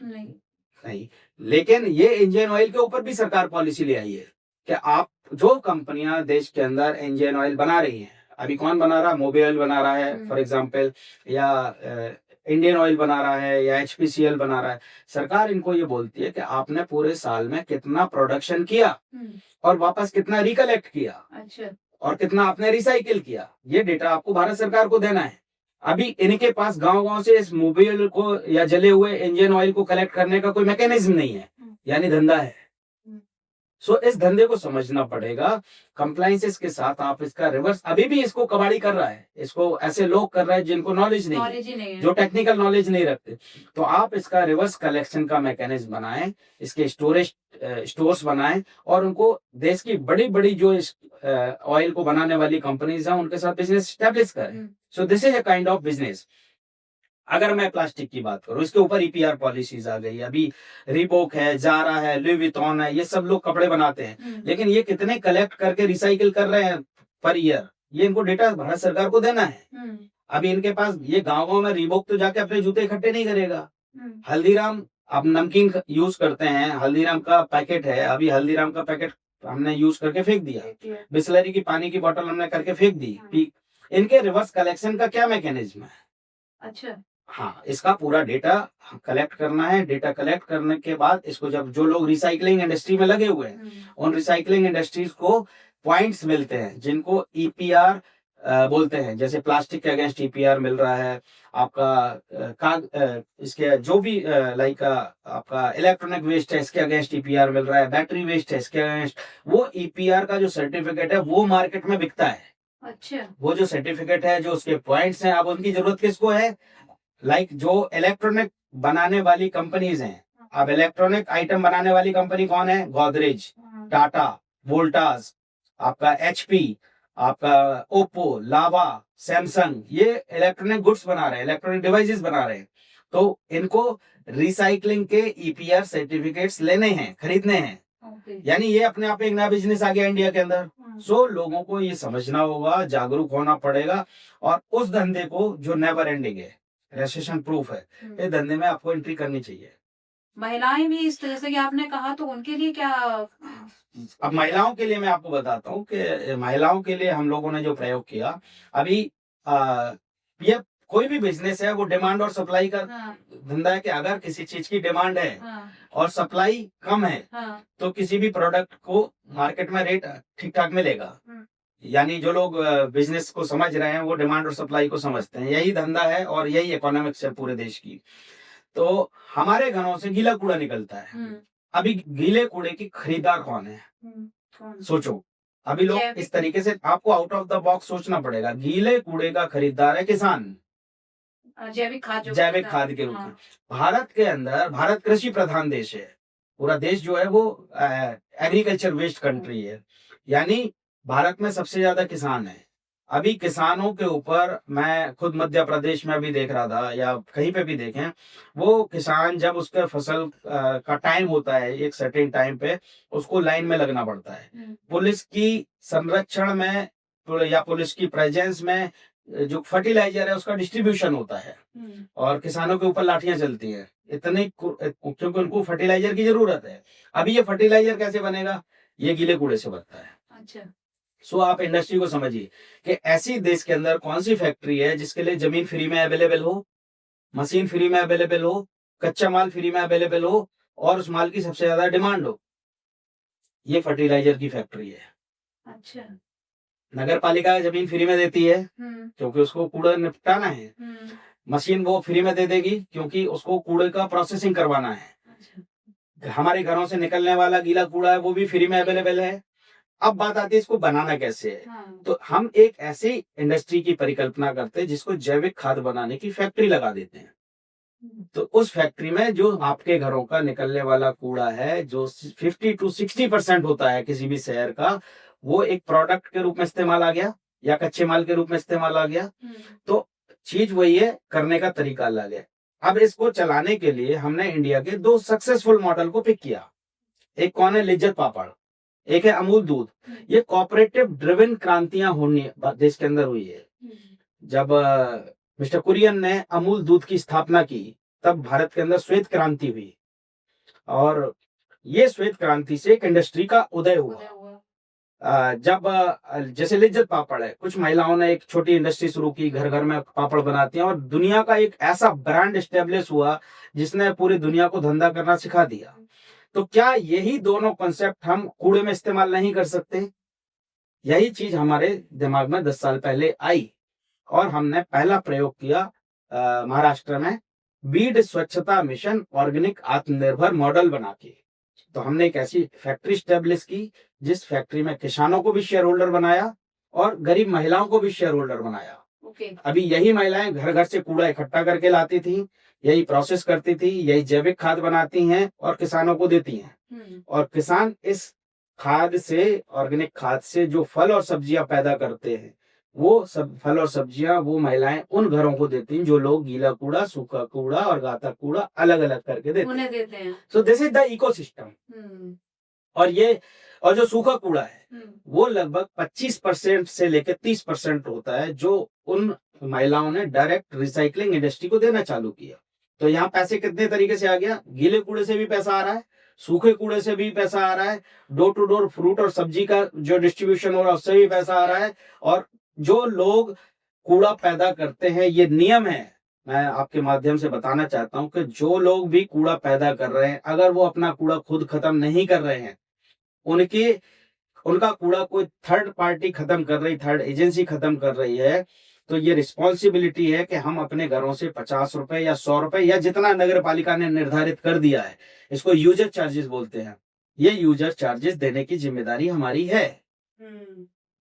नहीं। लेकिन ये इंजन ऑयल के ऊपर भी सरकार पॉलिसी ले आई है कि आप जो कंपनियां देश के अंदर इंजन ऑयल बना रही हैं, अभी कौन बना रहा है, मोबिल बना रहा है फॉर एग्जांपल, या इंडियन ऑयल बना रहा है, या एचपीसीएल बना रहा है, सरकार इनको ये बोलती है कि आपने पूरे साल में कितना प्रोडक्शन किया और वापस कितना रिकलेक्ट किया, अच्छा, और कितना आपने रिसाइकिल किया, ये डेटा आपको भारत सरकार को देना है। अभी इनके पास गांव-गांव से इस मोबिल को या जले हुए इंजन ऑयल को कलेक्ट करने का कोई मैकेनिज्म नहीं है, यानी धंधा है। सो इस धंधे को समझना पड़ेगा, कंप्लायंसेस के साथ आप इसका रिवर्स, अभी भी इसको कबाड़ी कर रहा है, इसको ऐसे लोग कर रहे हैं जिनको नॉलेज नहीं है, जो टेक्निकल नॉलेज नहीं रखते। तो आप इसका रिवर्स कलेक्शन का मैकेनिज्म बनाएं, इसके स्टोर्स बनाएं, और उनको देश की बड़ी बड़ी जो ऑयल को बनाने वाली कंपनीज हैं उनके साथ बिजनेस स्टैब्लिश करें। So this is a kind of business. अगर मैं प्लास्टिक की बात करूं, इसके ऊपर ईपीआर पॉलिसीज आ गई। अभी रीबॉक है, जारा है, लुई विटॉन है, ये सब लोग कपड़े बनाते हैं, लेकिन ये कितने कलेक्ट करके रिसाइकिल कर रहे हैं पर ईयर, ये इनको डेटा भारत सरकार को देना है। अभी इनके पास, ये गाँव में रीबॉक तो जाके अपने जूते इकट्ठे नहीं करेगा। हल्दीराम, आप नमकीन यूज करते हैं, हल्दीराम का पैकेट है, अभी हल्दीराम का पैकेट हमने यूज करके फेंक दिया, बिस्लरी की पानी की बोतल हमने करके फेंक दी। इनके रिवर्स कलेक्शन का क्या मैकेनिज्म है? अच्छा, हाँ, इसका पूरा डेटा कलेक्ट करना है। डेटा कलेक्ट करने के बाद इसको, जब जो लोग रिसाइकलिंग इंडस्ट्री में लगे हुए हैं, उन रिसाइकलिंग इंडस्ट्रीज को पॉइंट्स मिलते हैं, जिनको ईपीआर बोलते हैं, जैसे प्लास्टिक के अगेंस्ट ईपीआर मिल रहा है आपका, इसके जो भी लाइक आपका इलेक्ट्रॉनिक वेस्ट है इसके अगेंस्ट ईपीआर मिल रहा है, बैटरी वेस्ट है इसके अगेंस्ट, वो ईपीआर का जो सर्टिफिकेट है वो मार्केट में बिकता है। अच्छा। वो जो सर्टिफिकेट है, जो उसके पॉइंट्स हैं, अब उनकी जरूरत किसको है? लाइक जो इलेक्ट्रॉनिक बनाने वाली कंपनीज हैं, अब इलेक्ट्रॉनिक आइटम बनाने वाली कंपनी कौन है? गोदरेज, टाटा, वोल्टास, आपका एचपी, आपका ओप्पो, लावा, सैमसंग, ये इलेक्ट्रॉनिक गुड्स बना रहे हैं, इलेक्ट्रॉनिक डिवाइसेस बना रहे हैं। तो इनको रिसाइकलिंग के ईपीआर सर्टिफिकेट्स लेने हैं, खरीदने हैं, ओके। यानी ये अपने आप एक नया बिजनेस आ गया इंडिया के अंदर। सो लोगों को ये समझना होगा, जागरूक होना पड़ेगा, और उस धंधे को जो नेवर एंडिंग है, रेसेशन प्रूफ है, इस धंधे में आपको एंट्री करनी चाहिए। महिलाएं भी इस तरह से कि आपने कहा, तो उनके लिए क्या? अब महिलाओं के लिए मैं आपको बताता हूँ कि महिलाओं के लिए हम लोगों ने जो प्रयोग किया अभी, ये कोई भी बिजनेस है वो डिमांड और सप्लाई का हाँ, धंधा है, कि अगर किसी चीज की डिमांड है हाँ, और सप्लाई कम है हाँ, तो किसी भी प्रोडक्ट को मार्केट में रेट ठीक ठाक मिलेगा। हम्म। यानी जो लोग बिजनेस को समझ रहे हैं वो डिमांड और सप्लाई को समझते हैं, यही धंधा है और यही इकोनॉमिक्स है पूरे देश की। तो हमारे घरों से गीला कूड़ा निकलता है, अभी गीले कूड़े की खरीदार कौन है? कौन? सोचो, अभी लोग जैविक। इस तरीके से आपको आउट ऑफ द बॉक्स सोचना पड़ेगा। गीले कूड़े का खरीदार है किसान, जैविक खाद जो जैविक बनता है। खाद के रूप में। हाँ, भारत के अंदर, भारत कृषि प्रधान देश है, पूरा देश जो है वो एग्रीकल्चर वेस्ट कंट्री है, यानी भारत में सबसे ज्यादा किसान है। अभी किसानों के ऊपर, मैं खुद मध्य प्रदेश में अभी देख रहा था या कहीं पे भी देखें, वो किसान जब उसके फसल का टाइम होता है एक सर्टेन टाइम पे, उसको लाइन में लगना पड़ता है। पुलिस की संरक्षण में या पुलिस की प्रेजेंस में जो फर्टिलाइजर है उसका डिस्ट्रीब्यूशन होता है, और किसानों के ऊपर लाठियां चलती हैं इतने, क्योंकि उनको फर्टिलाइजर की जरूरत है। अभी ये फर्टिलाइजर कैसे बनेगा? ये गीले कूड़े से बनता है। अच्छा। सो आप इंडस्ट्री को समझिए कि ऐसी देश के अंदर कौन सी फैक्ट्री है जिसके लिए जमीन फ्री में अवेलेबल हो, मशीन फ्री में अवेलेबल हो, कच्चा माल फ्री में अवेलेबल हो, और उस माल की सबसे ज्यादा डिमांड हो? ये फर्टिलाइजर की फैक्ट्री है। अच्छा। नगर पालिका जमीन फ्री में देती है क्योंकि उसको कूड़ा निपटाना है, मशीन वो फ्री में दे देगी क्योंकि उसको कूड़े का प्रोसेसिंग करवाना है। अच्छा। हमारे घरों से निकलने वाला गीला कूड़ा है वो भी फ्री में अवेलेबल है। अब बात आती है इसको बनाना कैसे है। हाँ, तो हम एक ऐसी इंडस्ट्री की परिकल्पना करते हैं जिसको जैविक खाद बनाने की फैक्ट्री लगा देते हैं। तो उस फैक्ट्री में जो आपके घरों का निकलने वाला कूड़ा है, जो 50 to 60% होता है किसी भी शहर का, वो एक प्रोडक्ट के रूप में इस्तेमाल आ गया या कच्चे माल के रूप में इस्तेमाल आ गया। तो चीज वही है, करने का तरीका अलग है। अब इसको चलाने के लिए हमने इंडिया के 2 सक्सेसफुल मॉडल को पिक किया। एक कौन है? लिज्जत पापड़, एक है अमूल दूध। ये कोऑपरेटिव ड्रिवन क्रांतियां होनी देश के अंदर हुई है। जब मिस्टर कुरियन ने अमूल दूध की स्थापना की तब भारत के अंदर श्वेत क्रांति हुई, और ये श्वेत क्रांति से एक इंडस्ट्री का उदय हुआ। जब जैसे लिज्जत पापड़ है, कुछ महिलाओं ने एक छोटी इंडस्ट्री शुरू की, घर घर में पापड़ बनाती हैं, और दुनिया का एक ऐसा ब्रांड एस्टेब्लिश हुआ जिसने पूरी दुनिया को धंधा करना सिखा दिया। तो क्या यही दोनों कॉन्सेप्ट हम कूड़े में इस्तेमाल नहीं कर सकते? यही चीज हमारे दिमाग में 10 साल पहले आई और हमने पहला प्रयोग किया महाराष्ट्र में, बीड स्वच्छता मिशन ऑर्गेनिक आत्मनिर्भर मॉडल बना के। तो हमने एक ऐसी फैक्ट्री स्टेब्लिश की जिस फैक्ट्री में किसानों को भी शेयर होल्डर बनाया और गरीब महिलाओं को भी शेयर होल्डर बनाया। अभी यही महिलाएं घर घर से कूड़ा इकट्ठा करके लाती थी, यही प्रोसेस करती थी, यही जैविक खाद बनाती हैं और किसानों को देती हैं। और किसान इस खाद से, ऑर्गेनिक खाद से जो फल और सब्जियां पैदा करते हैं, वो सब फल और सब्जियां वो महिलाएं उन घरों को देती हैं जो लोग गीला कूड़ा, सूखा कूड़ा और घातक कूड़ा अलग अलग करके देते हैं। So this is the ecosystem. और जो सूखा कूड़ा है वो लगभग 25% से लेकर 30% होता है, जो उन महिलाओं ने डायरेक्ट रिसाइकलिंग इंडस्ट्री को देना चालू किया। तो यहाँ पैसे कितने तरीके से आ गया? गीले कूड़े से भी पैसा आ रहा है, सूखे कूड़े से भी पैसा आ रहा है, डोर टू डोर फ्रूट और सब्जी का जो डिस्ट्रीब्यूशन हो रहा है उससे भी पैसा आ रहा है, और जो लोग कूड़ा पैदा करते हैं, ये नियम है, मैं आपके माध्यम से बताना चाहता हूं कि जो लोग भी कूड़ा पैदा कर रहे हैं, अगर वो अपना कूड़ा खुद खत्म नहीं कर रहे हैं, उनके उनका कूड़ा कोई थर्ड पार्टी खत्म कर रही, थर्ड एजेंसी खत्म कर रही है, तो ये रिस्पॉन्सिबिलिटी है कि हम अपने घरों से 50 रुपए या 100 रुपए या जितना नगर पालिका ने निर्धारित कर दिया है, इसको यूजर चार्जेस बोलते हैं, ये यूजर चार्जेस देने की जिम्मेदारी हमारी है।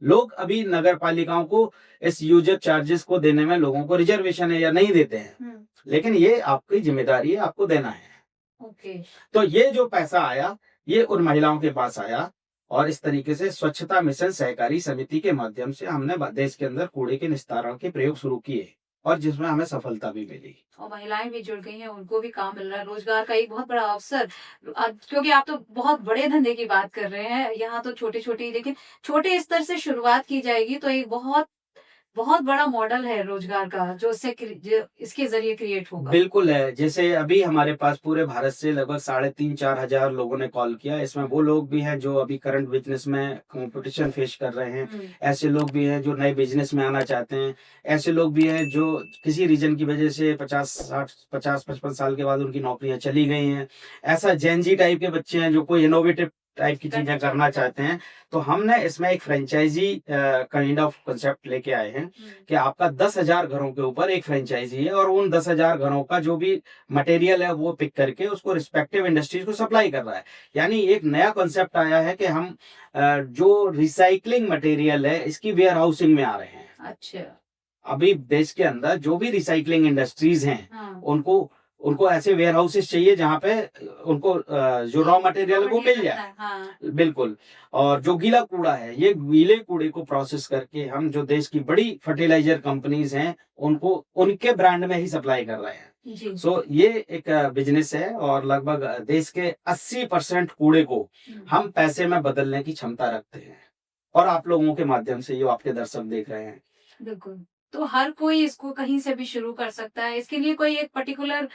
लोग अभी नगर पालिकाओं को इस यूजर चार्जेस को देने में लोगों को रिजर्वेशन है या नहीं देते हैं, लेकिन ये आपकी जिम्मेदारी है, आपको देना है। ओके। तो ये जो पैसा आया, ये उन महिलाओं के पास आया, और इस तरीके से स्वच्छता मिशन सहकारी समिति के माध्यम से हमने देश के अंदर कूड़े के निस्तारण के प्रयोग शुरू किए, और जिसमें हमें सफलता भी मिली। और महिलाएं भी जुड़ गई हैं, उनको भी काम मिल रहा है, रोजगार का एक बहुत बड़ा अवसर। क्योंकि आप तो बहुत बड़े धंधे की बात कर रहे हैं, यहाँ तो छोटे छोटे, लेकिन छोटे स्तर से शुरुआत की जाएगी तो एक बहुत बहुत बड़ा मॉडल है रोजगार का, जो इसके जरिए क्रिएट होगा। बिल्कुल है। जैसे अभी हमारे पास पूरे भारत से लगभग 3,500-4 हजार लोगों ने कॉल किया। इसमें वो लोग भी हैं जो अभी करंट बिजनेस में कंपटीशन फेस कर रहे हैं, ऐसे लोग भी हैं जो नए बिजनेस में आना चाहते हैं, ऐसे लोग भी हैं जो किसी रीजन की वजह से 50-55 साल के बाद उनकी नौकरियां चली गई हैं। ऐसा जेनजी टाइप के बच्चे हैं जो कोई इनोवेटिव टाइप की चीजें करना चाहते हैं। तो हमने इसमें एक फ्रेंचाइजी काइंड ऑफ कंसेप्ट लेके आए हैं कि आपका 10,000 घरों के ऊपर एक फ्रेंचाइजी है, और उन 10,000 घरों का जो भी मटेरियल है वो पिक करके उसको रिस्पेक्टिव इंडस्ट्रीज को सप्लाई कर रहा है। यानी एक नया कंसेप्ट आया है कि हम जो रिसाइकलिंग मटेरियल है इसकी वेयर हाउसिंग में आ रहे हैं। अच्छा। अभी देश के अंदर जो भी रिसाइकलिंग इंडस्ट्रीज हैं, हाँ। उनको ऐसे वेयर हाउसेस चाहिए जहाँ पे उनको जो रॉ मटेरियल है वो मिल जाए। हाँ। बिल्कुल। और जो गीला कूड़ा है, ये गीले कूड़े को प्रोसेस करके हम जो देश की बड़ी फर्टिलाइजर कंपनीज हैं उनको उनके ब्रांड में ही सप्लाई कर रहे हैं। जी। सो ये एक बिजनेस है, और लगभग देश के 80% कूड़े को हम पैसे में बदलने की क्षमता रखते हैं, और आप लोगों के माध्यम से ये आपके दर्शक देख रहे हैं। बिल्कुल। तो हर कोई इसको कहीं से भी शुरू कर सकता है, इसके लिए कोई एक पर्टिकुलर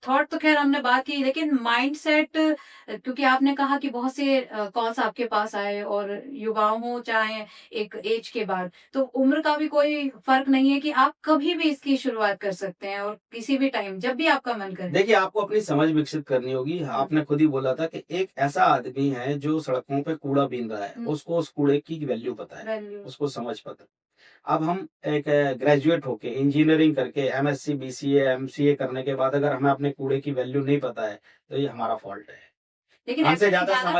थॉट तो खैर हमने बात की, लेकिन माइंडसेट, क्योंकि आपने कहा कि बहुत से कॉल्स आपके पास आए, और युवाओं हो चाहे एक एज के बाद, तो उम्र का भी कोई फर्क नहीं है कि आप कभी भी इसकी शुरुआत कर सकते हैं, और किसी भी टाइम जब भी आपका मन करे। देखिए, आपको अपनी समझ विकसित करनी होगी। आपने खुद ही बोला था कि एक ऐसा आदमी है जो सड़कों पे कूड़ा बीन रहा है, उसको उस कूड़े की वैल्यू पता है, उसको समझ पता है। अब हम एक ग्रेजुएट होके इंजीनियरिंग करके एमएससी, बीसीए, एमसीए करने के बाद अगर हमें अपने कूड़े की वैल्यू नहीं पता है, तो ये हमारा फॉल्ट है। लेकिन हमसे ऐसे ज्यादा पढ़ने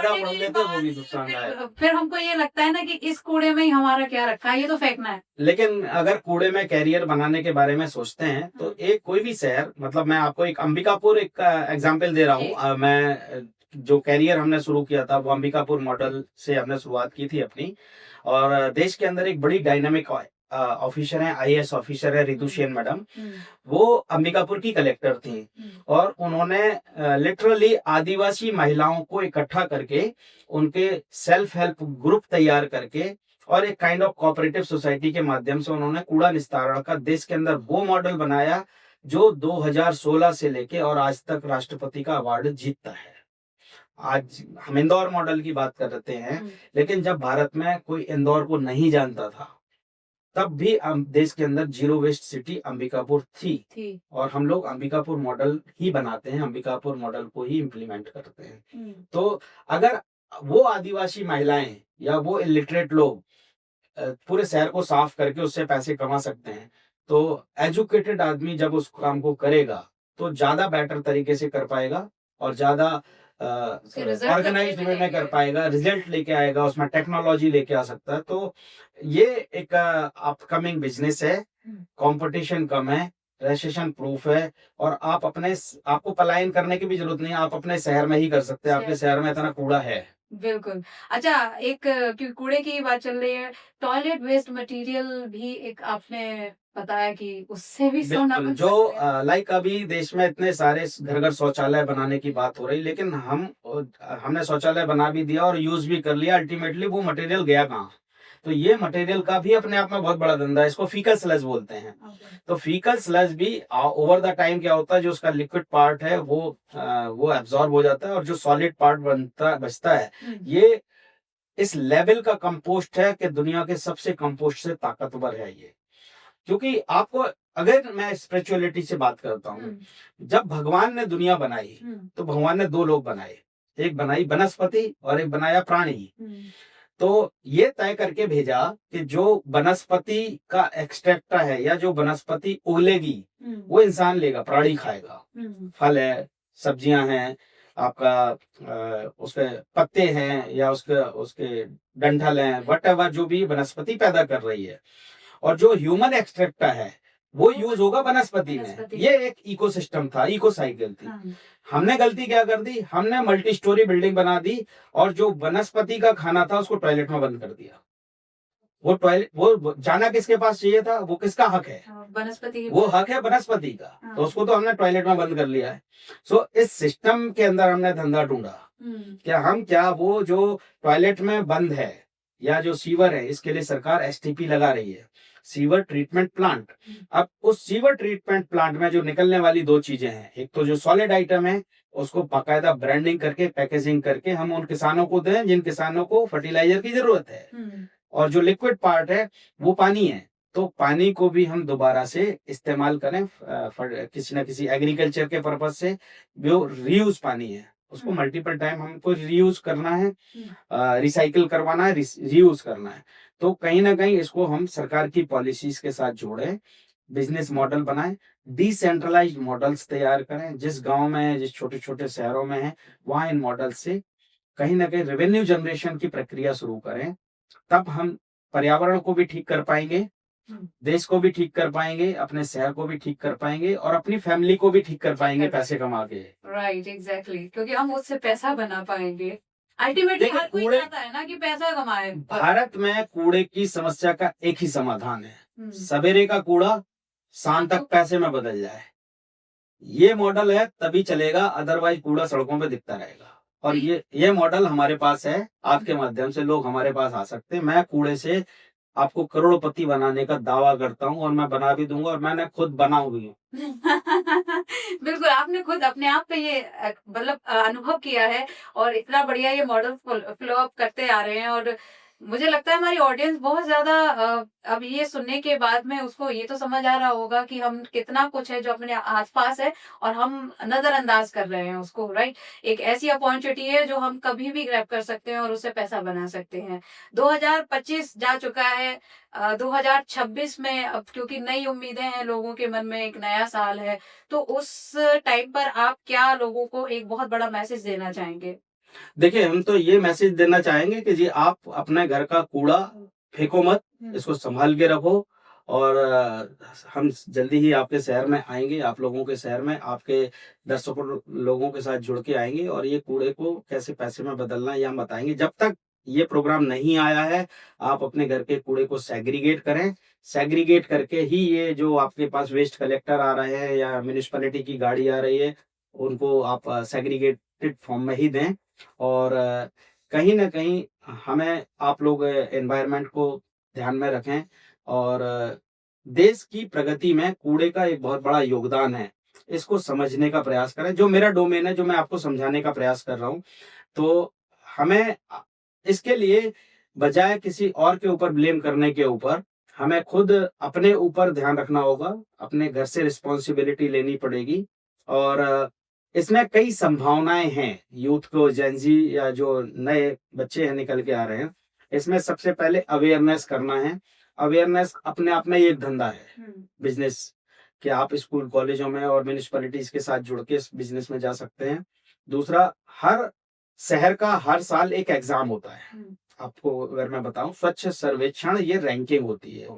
पढ़ के लेते वो भी बाद नुकसानदायक। फिर हमको ये लगता है ना कि इस कूड़े में ही हमारा क्या रखा है, ये तो फेंकना है। लेकिन अगर कूड़े में कैरियर बनाने के बारे में सोचते हैं, तो एक कोई भी शहर, मतलब मैं आपको एक अंबिकापुर एक एग्जाम्पल दे रहा हूँ। मैं जो कैरियर हमने शुरू किया था वो अंबिकापुर मॉडल से हमने शुरुआत की थी अपनी, और देश के अंदर एक बड़ी डायनामिक ऑफिसर है, आईएएस ऑफिसर है रितु सेन मैडम। वो अंबिकापुर की कलेक्टर थी, और उन्होंने लिटरली आदिवासी महिलाओं को इकट्ठा करके उनके सेल्फ हेल्प ग्रुप तैयार करके और एक काइंड ऑफ कोऑपरेटिव सोसाइटी के माध्यम से उन्होंने कूड़ा निस्तारण का देश के अंदर वो मॉडल बनाया जो 2016 से लेके और आज तक राष्ट्रपति का अवार्ड जीतता है। आज हम इंदौर मॉडल की बात करते हैं, लेकिन जब भारत में कोई इंदौर को नहीं जानता था, तब भी देश के अंदर जीरो वेस्ट सिटी अंबिकापुर थी। और हम लोग अंबिकापुर मॉडल ही बनाते हैं, अंबिकापुर मॉडल को ही इम्प्लीमेंट करते हैं। तो अगर वो आदिवासी महिलाएं या वो इलिटरेट लोग पूरे शहर को साफ करके उससे पैसे कमा सकते हैं, तो एजुकेटेड आदमी जब उस काम को करेगा तो ज्यादा बेटर तरीके से कर पाएगा, और ज्यादा ऑर्गेनाइज्ड वे में कर पाएगा, रिजल्ट लेके आएगा, उसमें टेक्नोलॉजी लेके आ सकता है। तो ये एक अपकमिंग बिजनेस है, कंपटीशन कम है, रजिस्ट्रेशन प्रूफ है, और आपको पलायन करने की भी जरूरत नहीं है, आप अपने शहर में ही कर सकते हैं। आपके शहर में इतना कूड़ा है। बिल्कुल। अच्छा, एक क्योंकि कूड़े की बात चल रही है, टॉयलेट वेस्ट मटेरियल भी एक आपने बताया कि उससे भी सोना बन जो सकता है। लाइक अभी देश में इतने सारे घर घर शौचालय बनाने की बात हो रही, लेकिन हमने शौचालय बना भी दिया और यूज भी कर लिया, अल्टीमेटली वो मटेरियल गया कहाँ? तो ये मटेरियल का भी अपने आप में बहुत बड़ा धंधा है, इसको फीकल स्लज बोलते हैं। तो फीकल स्लज भी ओवर द टाइम क्या होता है, जो उसका लिक्विड पार्ट है वो एब्जॉर्ब हो जाता है, और जो सॉलिड पार्ट बचता है, ये इस लेवल का कंपोस्ट है कि दुनिया के सबसे कंपोस्ट से ताकतवर है ये। क्योंकि आपको, अगर मैं स्पिरिचुअलिटी से बात करता हूँ, जब भगवान ने दुनिया बनाई तो भगवान ने दो लोग बनाए, एक बनाई वनस्पति और एक बनाया प्राणी। हम्म, तो ये तय करके भेजा कि जो वनस्पति का एक्सट्रैक्ट है या जो वनस्पति उगलेगी हम्म, वो इंसान लेगा, प्राणी खाएगा। हम्म, फल है, सब्जियां हैं, आपका उसके पत्ते हैं या उसके उसके डंठल हैं, वट जो भी वनस्पति पैदा कर रही है। और जो ह्यूमन एक्सट्रैक्ट है वो यूज होगा वनस्पति में। वनस्पति। ये एक इकोसिस्टम था, इको साइकिल थी। हाँ, हमने गलती क्या कर दी, हमने मल्टी स्टोरी बिल्डिंग बना दी और जो वनस्पति का खाना था उसको टॉयलेट में बंद कर दिया। वो टॉयलेट वो जाना किसके पास चाहिए था, वो किसका हक है, वनस्पति वो हक है वनस्पति का। हाँ। तो उसको तो हमने टॉयलेट में बंद कर लिया है। सो इस सिस्टम के अंदर हमने धंधा ढूंढा कि हम क्या वो जो टॉयलेट में बंद है या जो सीवर है, इसके लिए सरकार एसटीपी लगा रही है, सीवर ट्रीटमेंट प्लांट। अब उस सीवर ट्रीटमेंट प्लांट में जो निकलने वाली दो चीजें हैं, एक तो जो सॉलिड आइटम है उसको बाकायदा ब्रांडिंग करके पैकेजिंग करके हम उन किसानों को दें जिन किसानों को फर्टिलाइजर की जरूरत है, और जो लिक्विड पार्ट है वो पानी है। तो पानी को भी हम दोबारा से इस्तेमाल करें किसी ना किसी एग्रीकल्चर के पर्पज से। जो रीयूज पानी है उसको मल्टीपल टाइम हमको रीयूज करना है, रिसाइकिल करवाना है, रीयूज करना है। तो कहीं ना कहीं इसको हम सरकार की पॉलिसीज के साथ जोड़े, बिजनेस मॉडल बनाएं, डिसेंट्रलाइज्ड मॉडल्स तैयार करें। जिस गांव में, जिस छोटे छोटे शहरों में है, वहां इन मॉडल से कहीं ना कहीं रेवेन्यू जनरेशन की प्रक्रिया शुरू करें। तब हम पर्यावरण को भी ठीक कर पाएंगे, देश को भी ठीक कर पाएंगे, अपने शहर को भी ठीक कर पाएंगे और अपनी फैमिली को भी ठीक कर पाएंगे पैसे कमा के। राइट, एग्जैक्टली, क्योंकि हम उससे पैसा बना पाएंगे। अल्टीमेटली देखिए, हर कोई कूड़े- चाहता है ना कि पैसा कमाए। भारत में कूड़े की समस्या का एक ही समाधान है, हम्म, सवेरे का कूड़ा शाम तक पैसे में बदल जाए। ये मॉडल है तभी चलेगा, अदरवाइज कूड़ा सड़कों पे दिखता रहेगा। और ये मॉडल हमारे पास है, आपके माध्यम से लोग हमारे पास आ सकते हैं। मैं कूड़े से आपको करोड़पति बनाने का दावा करता हूँ और मैं बना भी दूंगा, और मैंने खुद बना हुई हूँ। बिल्कुल, आपने खुद अपने आप पे ये मतलब अनुभव किया है और इतना बढ़िया ये मॉडल फॉलो अप करते आ रहे हैं। और मुझे लगता है हमारी ऑडियंस बहुत ज्यादा अब ये सुनने के बाद में उसको ये तो समझ आ रहा होगा कि हम कितना कुछ है जो अपने आसपास है और हम नजरअंदाज कर रहे हैं उसको। राइट, एक ऐसी अपॉर्चुनिटी है जो हम कभी भी ग्रैब कर सकते हैं और उससे पैसा बना सकते हैं। 2025 जा चुका है, 2026 में अब क्योंकि नई उम्मीदें हैं लोगों के मन में, एक नया साल है, तो उस टाइम पर आप क्या लोगों को एक बहुत बड़ा मैसेज देना चाहेंगे? देखिए, हम तो ये मैसेज देना चाहेंगे कि जी आप अपने घर का कूड़ा फेंको मत, इसको संभाल के रखो। और हम जल्दी ही आपके शहर में आएंगे, आप लोगों के शहर में आपके दर्शकों लोगों के साथ जुड़ के आएंगे और ये कूड़े को कैसे पैसे में बदलना है ये हम बताएंगे। जब तक ये प्रोग्राम नहीं आया है, आप अपने घर के कूड़े को सेग्रीगेट करें। सेग्रीगेट करके ही ये जो आपके पास वेस्ट कलेक्टर आ रहे हैं या म्यूनिसिपैलिटी की गाड़ी आ रही है, उनको आप सेग्रीगेटेड फॉर्म में ही दें। और कहीं ना कहीं हमें आप लोग एनवायरनमेंट को ध्यान में रखें। और देश की प्रगति में कूड़े का एक बहुत बड़ा योगदान है, इसको समझने का प्रयास करें। जो मेरा डोमेन है, जो मैं आपको समझाने का प्रयास कर रहा हूँ, तो हमें इसके लिए बजाय किसी और के ऊपर ब्लेम करने के ऊपर हमें खुद अपने ऊपर ध्यान रखना होगा, अपने घर से रिस्पॉन्सिबिलिटी लेनी पड़ेगी। और इसमें कई संभावनाएं हैं यूथ को, जेनजी या जो नए बच्चे हैं निकल के आ रहे हैं। इसमें सबसे पहले अवेयरनेस करना है। अवेयरनेस अपने आप में एक धंधा है, बिजनेस, कि आप स्कूल कॉलेजों में और म्यूनिसिपैलिटीज के साथ जुड़ के इस बिजनेस में जा सकते हैं। दूसरा, हर शहर का हर साल एक एग्जाम होता है। आपको अगर मैं बताऊं, स्वच्छ सर्वेक्षण, ये रैंकिंग होती है।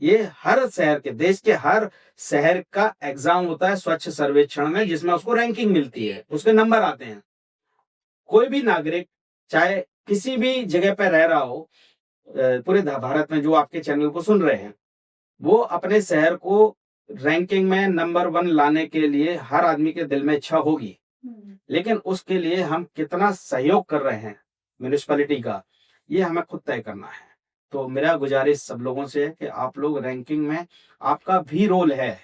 ये हर शहर के, देश के हर शहर का एग्जाम होता है स्वच्छ सर्वेक्षण में, जिसमें उसको रैंकिंग मिलती है, उसके नंबर आते हैं। कोई भी नागरिक चाहे किसी भी जगह पर रह रहा हो, पूरे भारत में जो आपके चैनल को सुन रहे हैं, वो अपने शहर को रैंकिंग में नंबर 1 लाने के लिए हर आदमी के दिल में इच्छा होगी। लेकिन उसके लिए हम कितना सहयोग कर रहे हैं म्यूनिसिपैलिटी का, ये हमें खुद तय करना है। तो मेरा गुजारिश सब लोगों से है कि आप लोग रैंकिंग में, आपका भी रोल है,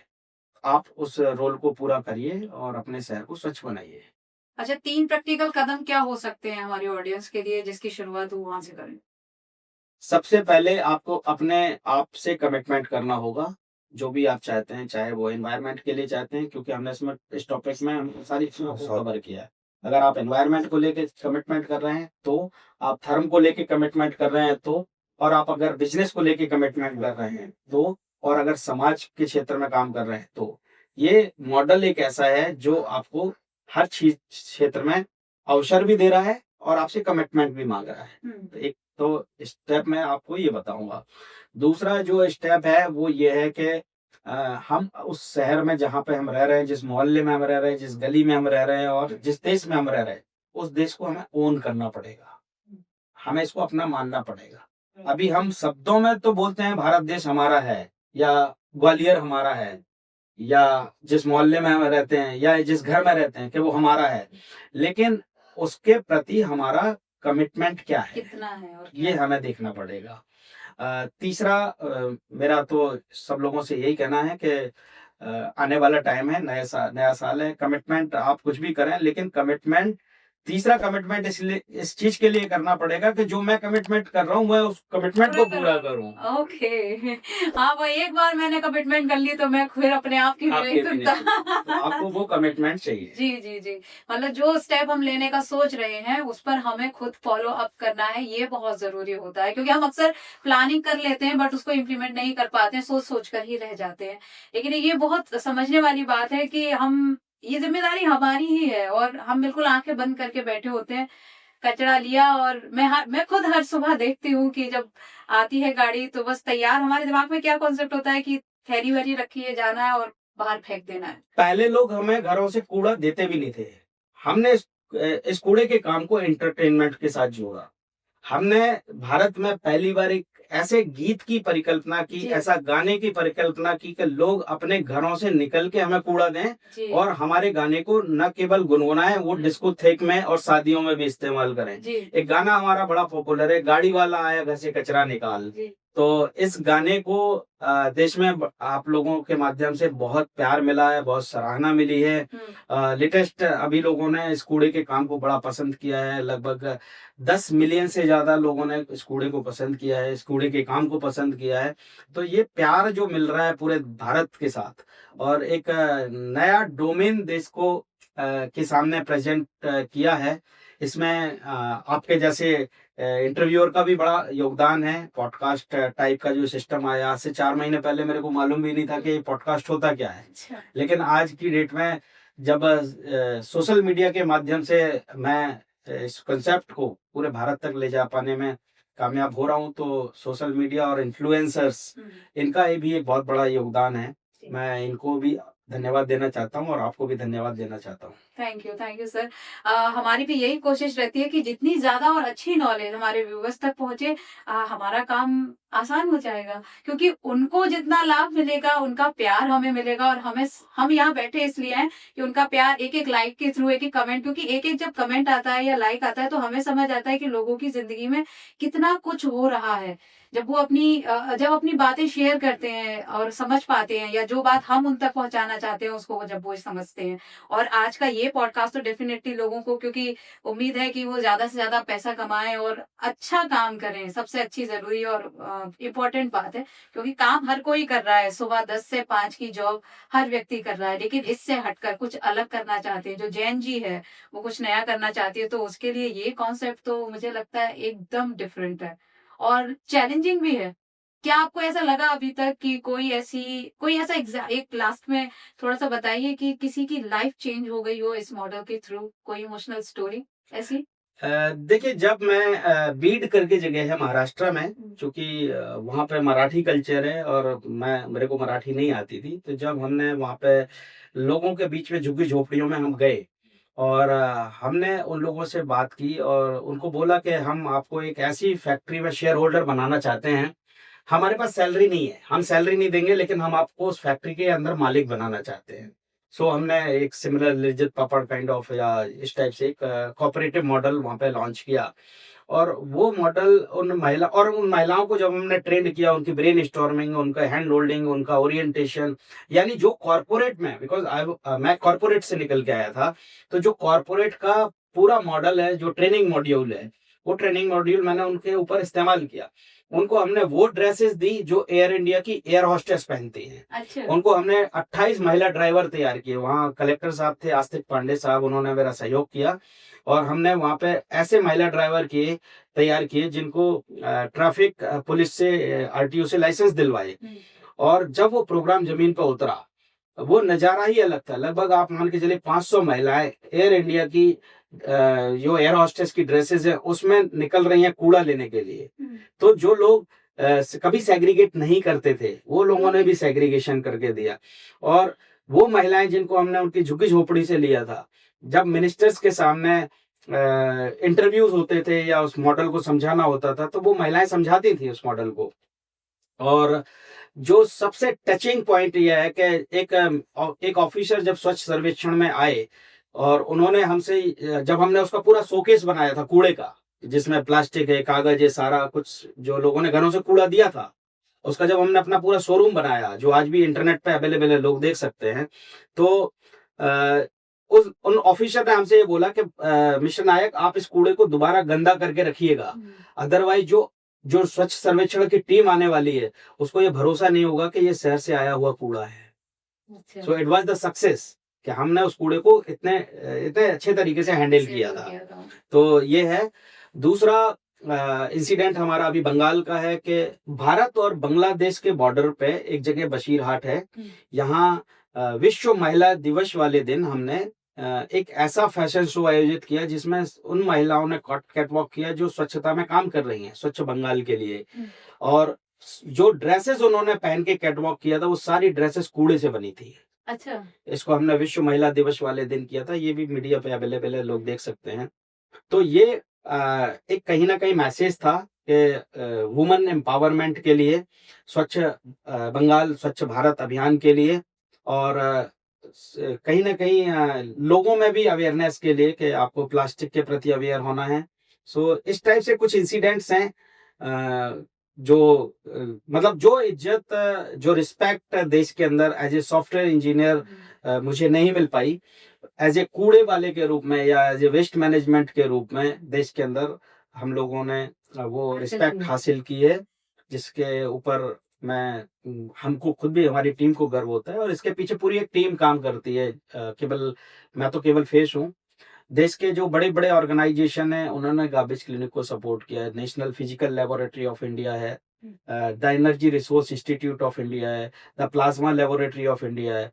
आप उस रोल को पूरा करिए और अपने शहर को स्वच्छ बनाइए। अच्छा, 3 प्रैक्टिकल कदम क्या हो सकते हैं हमारी ऑडियंस के लिए जिसकी शुरुआत वहां से करें? सबसे पहले आपको अपने आप से कमिटमेंट करना होगा, जो भी आप चाहते हैं, चाहे वो एनवायरनमेंट के लिए चाहते हैं, क्योंकि हमने इसमें इस टॉपिक में हम सारी चीजों को कवर किया है। अगर आप एनवायरनमेंट को लेके कमिटमेंट कर रहे हैं तो, आप धर्म को लेके कमिटमेंट कर रहे हैं तो, और आप अगर बिजनेस को लेके कमिटमेंट कर रहे हैं तो, और अगर समाज के क्षेत्र में काम कर रहे हैं तो, ये मॉडल एक ऐसा है जो आपको हर चीज क्षेत्र में अवसर भी दे रहा है और आपसे कमिटमेंट भी मांग रहा है। तो एक तो स्टेप मैं आपको ये बताऊंगा। दूसरा जो स्टेप है वो ये है कि हम उस शहर में जहाँ पे हम रह रहे हैं, जिस मोहल्ले में हम रह रहे हैं, जिस गली में हम रह रहे हैं और जिस देश में हम रह रहे हैं, उस देश को हमें ओन करना पड़ेगा, हमें इसको अपना मानना पड़ेगा। अभी हम शब्दों में तो बोलते हैं भारत देश हमारा है, या ग्वालियर हमारा है, या जिस मोहल्ले में हम रहते हैं या जिस घर में रहते हैं कि वो हमारा है, लेकिन उसके प्रति हमारा कमिटमेंट क्या है, कितना है और ये हमें देखना पड़ेगा। तीसरा, मेरा तो सब लोगों से यही कहना है कि आने वाला टाइम है, नया साल है, कमिटमेंट आप कुछ भी करें, लेकिन कमिटमेंट, तीसरा कमिटमेंट इसलिए इस चीज के लिए करना पड़ेगा कि जो मैं कमिटमेंट कर रहा हूँ मैं उस कमिटमेंट को पूरा करूँ। ओके। हाँ, वो एक बार मैंने कमिटमेंट कर ली तो मैं फिर अपने आप की आपके भी नहीं, तो आपको वो कमिटमेंट चाहिए। जी जी जी, मतलब जो स्टेप हम लेने का सोच रहे हैं उस पर हमें खुद फॉलो अप करना है, ये बहुत जरूरी होता है, क्योंकि हम अक्सर प्लानिंग कर लेते हैं बट उसको इम्प्लीमेंट नहीं कर पाते हैं, सोच सोच कर ही रह जाते हैं। लेकिन ये बहुत समझने वाली बात है कि हम, ये जिम्मेदारी हमारी ही है और हम बिल्कुल आंखें बंद करके बैठे होते हैं। कचरा लिया और मैं खुद हर सुबह देखती हूँ कि जब आती है गाड़ी तो बस तैयार, हमारे दिमाग में क्या कॉन्सेप्ट होता है कि थैली वैली रखी है, जाना है और बाहर फेंक देना है। पहले लोग हमें घरों से कूड़ा देते भी नहीं थे, हमने इस कूड़े के काम को एंटरटेनमेंट के साथ जोड़ा। हमने भारत में पहली बार एक ऐसे गीत की परिकल्पना की, जी। ऐसा गाने की परिकल्पना की कि लोग अपने घरों से निकल के हमें कूड़ा दें जी और हमारे गाने को न केवल गुनगुनाएं, वो डिस्को थेक में और शादियों में भी इस्तेमाल करें। जी एक गाना हमारा बड़ा पॉपुलर है, गाड़ी वाला आया घर से कचरा निकाल। जी तो इस गाने को देश में आप लोगों के माध्यम से बहुत प्यार मिला है, बहुत सराहना मिली है। लेटेस्ट अभी लोगों ने इस कूड़े के काम को बड़ा पसंद किया है, लगभग 10 मिलियन से ज्यादा लोगों ने इस कूड़े को पसंद किया है, इस कूड़े के काम को पसंद किया है। तो ये प्यार जो मिल रहा है पूरे भारत के साथ, और एक नया डोमेन देश को के सामने प्रेजेंट किया है, इसमें आपके जैसे इंटरव्यूअर का भी बड़ा योगदान है। पॉडकास्ट टाइप का जो सिस्टम आया, आज से 4 महीने पहले मेरे को मालूम भी नहीं था कि पॉडकास्ट होता क्या है। अच्छा। लेकिन आज की डेट में जब सोशल मीडिया के माध्यम से मैं इस कंसेप्ट को पूरे भारत तक ले जा पाने में कामयाब हो रहा हूँ, तो सोशल मीडिया और इन्फ्लुएंसर्स, इनका ये भी एक बहुत बड़ा योगदान है। मैं इनको भी धन्यवाद देना चाहता हूँ और आपको भी धन्यवाद देना चाहता हूँ। Thank you sir. हमारी भी यही कोशिश रहती है कि जितनी ज्यादा और अच्छी नॉलेज हमारे व्यूवर्स तक पहुंचे, हमारा काम आसान हो जाएगा, क्योंकि उनको जितना लाभ मिलेगा, उनका प्यार हमें मिलेगा, और हम यहाँ बैठे इसलिए हैं कि उनका प्यार एक एक लाइक के थ्रू, एक एक कमेंट, क्योंकि एक एक जब कमेंट आता है या लाइक आता है तो हमें समझ आता है कि लोगों की जिंदगी में कितना कुछ हो रहा है। जब वो अपनी बातें शेयर करते हैं और समझ पाते हैं, या जो बात हम उन तक पहुंचाना चाहते हैं उसको जब वो समझते हैं। और आज का ये पॉडकास्ट तो डेफिनेटली लोगों को, क्योंकि उम्मीद है कि वो ज्यादा से ज्यादा पैसा कमाएं और अच्छा काम करें, सबसे अच्छी जरूरी और इम्पोर्टेंट बात है, क्योंकि काम हर कोई कर रहा है, सुबह 10 से 5 की जॉब हर व्यक्ति कर रहा है, लेकिन इससे हटकर कुछ अलग करना चाहते हैं। जो जैन जी है वो कुछ नया करना चाहती है, तो उसके लिए ये कॉन्सेप्ट तो मुझे लगता है एकदम डिफरेंट है और चैलेंजिंग भी है। क्या आपको ऐसा लगा अभी तक कि कोई ऐसा एक लास्ट में थोड़ा सा बताइए कि किसी की लाइफ चेंज हो गई हो इस मॉडल के थ्रू, कोई इमोशनल स्टोरी ऐसी? देखिए, जब मैं बीड करके जगह है महाराष्ट्र में, चूंकि वहाँ पे मराठी कल्चर है और मेरे को मराठी नहीं आती थी, तो जब हमने वहाँ पे लोगों के बीच में झुग्गी झोपड़ियों में हम गए और हमने उन लोगों से बात की और उनको बोला कि हम आपको एक ऐसी फैक्ट्री में शेयर होल्डर बनाना चाहते हैं, हमारे पास सैलरी नहीं है, हम सैलरी नहीं देंगे, लेकिन हम आपको उस फैक्ट्री के अंदर मालिक बनाना चाहते हैं। सो हमने एक similar Lijjat papad kind of या इस टाइप से एक कोऑपरेटिव मॉडल वहाँ पे लॉन्च किया। और वो मॉडल उन महिलाओं को जब हमने ट्रेंड किया, उनकी ब्रेन स्टॉर्मिंग, उनका हैंड होल्डिंग, उनका ओरिएंटेशन, यानी जो कॉर्पोरेट में, बिकॉज मैं कॉर्पोरेट से निकल के आया था, तो जो कॉर्पोरेट का पूरा मॉडल है, जो ट्रेनिंग मॉड्यूल है, वो ट्रेनिंग मॉड्यूल मैंने उनके ऊपर इस्तेमाल किया। उनको हमने वो ड्रेसेस दी जो एयर इंडिया की एयर होस्टेस पहनती हैं। अच्छा। उनको हमने 28 महिला ड्राइवर तैयार किए। वहाँ कलेक्टर साहब थे, आस्तिक पांडे साहब, उन्होंने मेरा सहयोग किया और हमने वहाँ पे ऐसे महिला ड्राइवर तैयार किए जिनको ट्रैफिक पुलिस से आरटीओ से लाइसेंस दिलवाए। और जब वो प्रोग्राम जमीन पर उतरा, वो नजारा ही अलग था। लगभग आप मान के चलिए 500 महिलाएं एयर इंडिया की जो एयर होस्टेस की ड्रेसेस है उसमें निकल रही हैं कूड़ा लेने के लिए। तो जो लोग कभी सेग्रीगेट नहीं करते थे, वो लोगों ने भी सेग्रीगेशन करके दिया। और वो महिलाएं जिनको हमने उनकी झुग्गी झोपड़ी से लिया था, जब मिनिस्टर्स के सामने इंटरव्यूज होते थे या उस मॉडल को समझाना होता था, तो वो महिलाएं समझाती थी उस मॉडल को। और जो सबसे टचिंग पॉइंट यह है कि एक ऑफिसर जब स्वच्छ सर्वेक्षण में आए और उन्होंने हमसे, जब हमने उसका पूरा शोकेस बनाया था कूड़े का, जिसमें प्लास्टिक है, कागज है, सारा कुछ जो लोगों ने घरों से कूड़ा दिया था, उसका जब हमने अपना पूरा शोरूम बनाया जो आज भी इंटरनेट पे अवेलेबल है, लोग देख सकते हैं, तो उन ऑफिसर ने हमसे ये बोला कि मिस्टर नायक, आप इस कूड़े को दोबारा गंदा करके रखिएगा, अदरवाइज जो स्वच्छ सर्वेक्षण की टीम आने वाली है उसको ये भरोसा नहीं होगा कि ये शहर से आया हुआ कूड़ा है। So it was the success कि हमने उस कूड़े को इतने अच्छे तरीके से हैंडल किया था। तो ये है। दूसरा इंसिडेंट हमारा अभी बंगाल का है कि भारत और बांग्लादेश के बॉर्डर पे एक जगह बशीरहाट है, यहाँ विश्व महिला दिवस वाले दिन हमने एक ऐसा फैशन शो आयोजित किया जिसमें उन महिलाओं ने कैटवॉक किया जो स्वच्छता में काम कर रही हैं, स्वच्छ बंगाल के लिए। और जो ड्रेसेस उन्होंने पहन के कैटवॉक किया था, वो सारी ड्रेसेस कूड़े से बनी थी। अच्छा। इसको हमने विश्व महिला दिवस वाले दिन किया था, ये भी मीडिया पे अवेलेबल है, लोग देख सकते हैं। तो ये एक कहीं ना कहीं मैसेज था कि वुमेन एम्पावरमेंट के लिए, स्वच्छ बंगाल स्वच्छ भारत अभियान के लिए, और कहीं ना कहीं लोगों में भी अवेयरनेस के लिए कि आपको प्लास्टिक के प्रति अवेयर होना है। सो इस टाइप से कुछ इंसिडेंट्स हैं जो मतलब जो इज्जत, जो रिस्पेक्ट देश के अंदर एज ए सॉफ्टवेयर इंजीनियर मुझे नहीं मिल पाई, एज ए कूड़े वाले के रूप में या एज ए वेस्ट मैनेजमेंट के रूप में देश के अंदर हम लोगों ने वो रिस्पेक्ट हासिल की है, जिसके ऊपर हमको खुद भी, हमारी टीम को गर्व होता है। और इसके पीछे पूरी एक टीम काम करती है, मैं तो केवल फेस हूँ। देश के जो बड़े बड़े ऑर्गेनाइजेशन है उन्होंने गार्बेज क्लिनिक को सपोर्ट किया है। National Physical Laboratory of India है, the Energy Resource Institute of India है, the Plasma Laboratory of India है।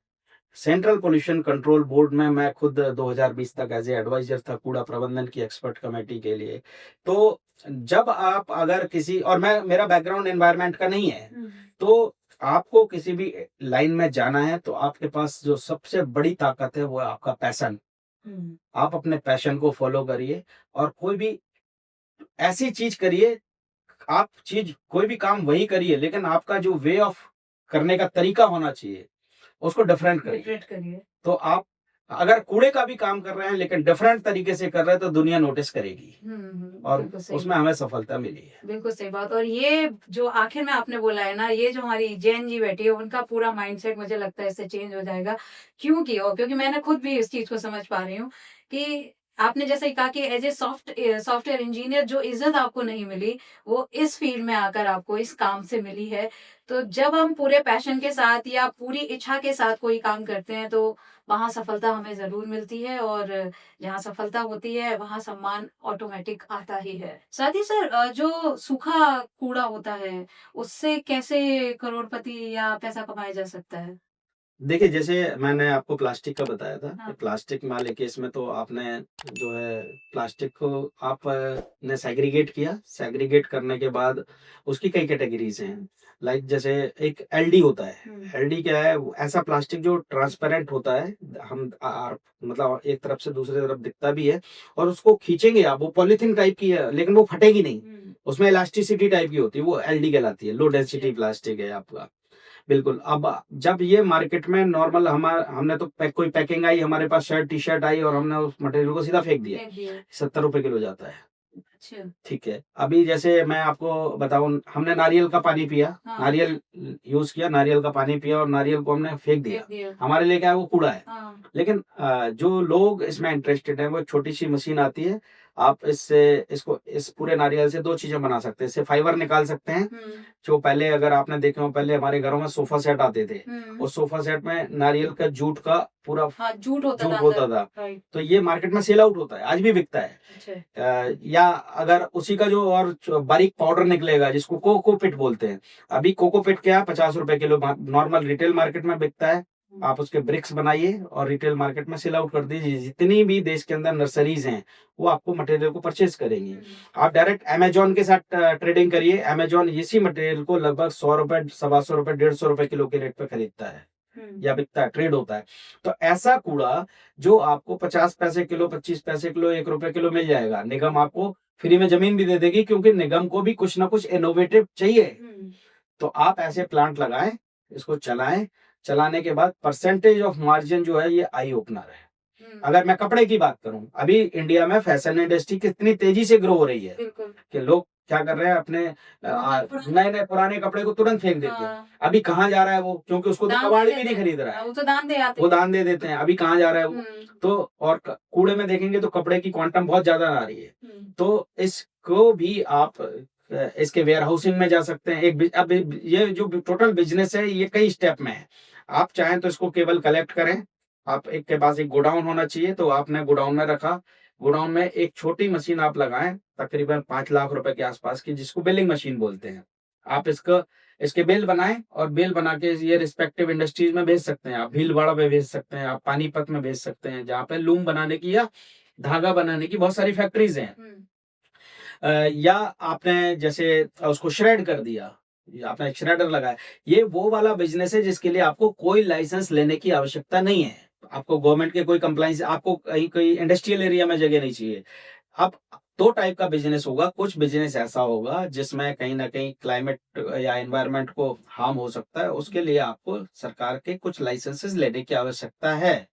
सेंट्रल पोल्यूशन कंट्रोल बोर्ड में मैं खुद 2020 तक एज ए एडवाइजर था कूड़ा प्रबंधन की एक्सपर्ट कमेटी के लिए। तो जब आप अगर किसी, और मेरा बैकग्राउंड एनवायरनमेंट का नहीं है, तो आपको किसी भी लाइन में जाना है तो आपके पास जो सबसे बड़ी ताकत है वो है आपका पैशन। आप अपने पैशन को फॉलो करिए और कोई भी ऐसी चीज करिए, आप कोई भी काम वही करिए, लेकिन आपका जो वे ऑफ करने का तरीका होना चाहिए उसको डिफरेंट करिए। तो आप अगर कूड़े का भी काम कर रहे हैं लेकिन डिफरेंट तरीके से कर रहे हैं तो दुनिया नोटिस करेगी और उसमें हमें सफलता मिली है। बिल्कुल सही बात। और ये जो आखिर में आपने बोला है ना, ये जो हमारी जैन जी बैठी है उनका पूरा माइंडसेट मुझे लगता है इससे चेंज हो जाएगा। क्योंकि मैंने खुद भी इस चीज को समझ पा रही हूँ कि आपने जैसे कहा कि एज ए सॉफ्टवेयर इंजीनियर जो इज्जत आपको नहीं मिली वो इस फील्ड में आकर आपको इस काम से मिली है। तो जब हम पूरे पैशन के साथ या पूरी इच्छा के साथ कोई काम करते हैं तो वहाँ सफलता हमें जरूर मिलती है, और जहाँ सफलता होती है वहाँ सम्मान ऑटोमेटिक आता ही है। साथ ही सर, जो सूखा कूड़ा होता है उससे कैसे करोड़पति या पैसा कमाया जा सकता है? देखिए, जैसे मैंने आपको प्लास्टिक का बताया था, हाँ। प्लास्टिक वाले केस में तो आपने जो है प्लास्टिक को आपने सेग्रीगेट किया। सेग्रीगेट करने के बाद उसकी कई कैटेगरीज हैं। लाइक जैसे एक एलडी होता है। एलडी क्या है? ऐसा प्लास्टिक जो ट्रांसपेरेंट होता है, हम मतलब एक तरफ से दूसरी तरफ दिखता भी है, और उसको खींचेंगे आप, वो पॉलीथीन टाइप की है लेकिन वो फटेगी नहीं, उसमें इलास्टिसिटी टाइप की होती है, वो एलडी कहलाती है। लो डेंसिटी प्लास्टिक है आपका। बिल्कुल। अब जब ये मार्केट में नॉर्मल हमने तो कोई पैकिंग आई, हमारे पास शर्ट टी शर्ट आई और हमने उस मटेरियल को सीधा फेंक दिया। 70 रुपए किलो जाता है। अच्छा। ठीक है। अभी जैसे मैं आपको बताऊं, हमने नारियल का पानी पिया, हाँ। नारियल यूज किया, नारियल का पानी पिया और नारियल को हमने फेंक दिया। हमारे लिए क्या है, वो कूड़ा है। हाँ। लेकिन जो लोग इसमें इंटरेस्टेड है, वो छोटी सी मशीन आती है, आप इस पूरे नारियल से 2 चीजें बना सकते हैं। इससे फाइबर निकाल सकते हैं, जो पहले अगर आपने देखे हो, पहले हमारे घरों में सोफा सेट आते थे, उस सोफा सेट में नारियल का जूट का पूरा हाँ, जूट होता था होता अंदर। था। राइट। तो ये मार्केट में सेल आउट होता है, आज भी बिकता है। अच्छा। या अगर उसी का जो और बारीक पाउडर निकलेगा, जिसको कोकोपिट बोलते हैं, अभी कोकोपिट क्या 50 रुपए किलो नॉर्मल रिटेल मार्केट में बिकता है। आप उसके ब्रिक्स बनाइए और रिटेल मार्केट में सेल आउट कर दीजिए। जितनी भी देश के अंदर नर्सरीज हैं, वो आपको मटेरियल को परचेज करेंगी। आप डायरेक्ट अमेजोन के साथ ट्रेडिंग करिए। अमेजोन इसी मटेरियल को लगभग 100 रुपए, 125 रुपए, 150 रुपए किलो के रेट पे खरीदता है या बिकता है, ट्रेड होता है। तो ऐसा कूड़ा जो आपको 50 पैसे किलो, 25 पैसे किलो, 1 रुपए किलो मिल जाएगा। निगम आपको फ्री में जमीन भी दे देगी, क्योंकि निगम को भी कुछ ना कुछ इनोवेटिव चाहिए। तो आप ऐसे प्लांट लगाएं, इसको चलाएं। चलाने के बाद परसेंटेज ऑफ मार्जिन जो है, ये आई ओपनर है। अगर मैं कपड़े की बात करूं, अभी इंडिया में फैशन इंडस्ट्री कितनी तेजी से ग्रो हो रही है कि लोग क्या कर रहे हैं, अपने नए नए पुराने कपड़े को तुरंत फेंक देते हैं। अभी कहाँ जा रहा है वो, क्योंकि उसको तो कबाड़ी भी नहीं खरीद रहा है, वो तो दान दे आते वो दान दे देते हैं। अभी कहाँ जा रहा है वो। तो और कूड़े में देखेंगे तो कपड़े की क्वांटम बहुत ज्यादा आ रही है। तो इसको भी आप इसके वेयर हाउसिंग में जा सकते हैं। अब ये जो टोटल बिजनेस है, ये कई स्टेप में है। आप चाहें तो इसको केवल कलेक्ट करें। आप एक के पास एक गोडाउन होना चाहिए, तो आपने गोडाउन में रखा। गोडाउन में एक छोटी मशीन आप लगाएं, तकरीबन 5 लाख रुपए के आसपास की, जिसको बेलिंग मशीन बोलते हैं। आप इसके बेल बनाएं और बेल बना के ये रिस्पेक्टिव इंडस्ट्रीज में भेज सकते हैं। आप भीलवाड़ा में भेज सकते हैं, आप पानीपत में भेज सकते हैं, जहाँ पे लूम बनाने की या धागा बनाने की बहुत सारी फैक्ट्रीज हैं। या आपने जैसे उसको श्रेड कर दिया, आपने श्रेडर लगाया, ये वो वाला बिजनेस है जिसके लिए आपको कोई लाइसेंस लेने की आवश्यकता नहीं है। आपको गवर्नमेंट के कोई कंप्लाइंस, आपको कोई इंडस्ट्रियल एरिया में जगह नहीं चाहिए। अब 2 टाइप का बिजनेस होगा। कुछ बिजनेस ऐसा होगा जिसमें कहीं ना कहीं क्लाइमेट या एनवायरनमेंट को हार्म हो सकता है, उसके लिए आपको सरकार के कुछ लाइसेंसेस लेने की आवश्यकता है।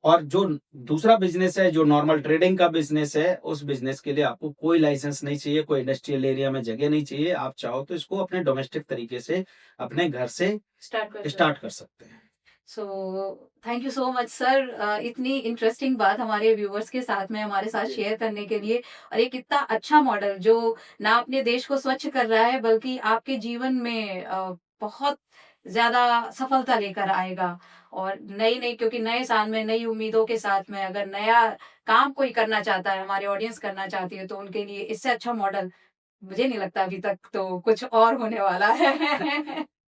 और जो दूसरा बिजनेस है, जो नॉर्मल ट्रेडिंग का बिजनेस है, उस बिजनेस के लिए आपको कोई लाइसेंस नहीं चाहिए, कोई इंडस्ट्रियल एरिया में जगह नहीं चाहिए। आप चाहो तो इसको अपने डोमेस्टिक तरीके से अपने घर से स्टार्ट कर सकते हैं। So thank you so much sir, इतनी इंटरेस्टिंग बात हमारे व्यूवर्स के साथ में हमारे साथ शेयर करने के लिए। और एक इतना अच्छा मॉडल जो ना अपने देश को स्वच्छ कर रहा है, बल्कि आपके जीवन में बहुत ज्यादा सफलता लेकर आएगा। और नई क्योंकि नए साल में नई उम्मीदों के साथ में अगर नया काम कोई करना चाहता है, हमारे ऑडियंस करना चाहती है, तो उनके लिए इससे अच्छा मॉडल मुझे नहीं लगता अभी तक तो कुछ और होने वाला है।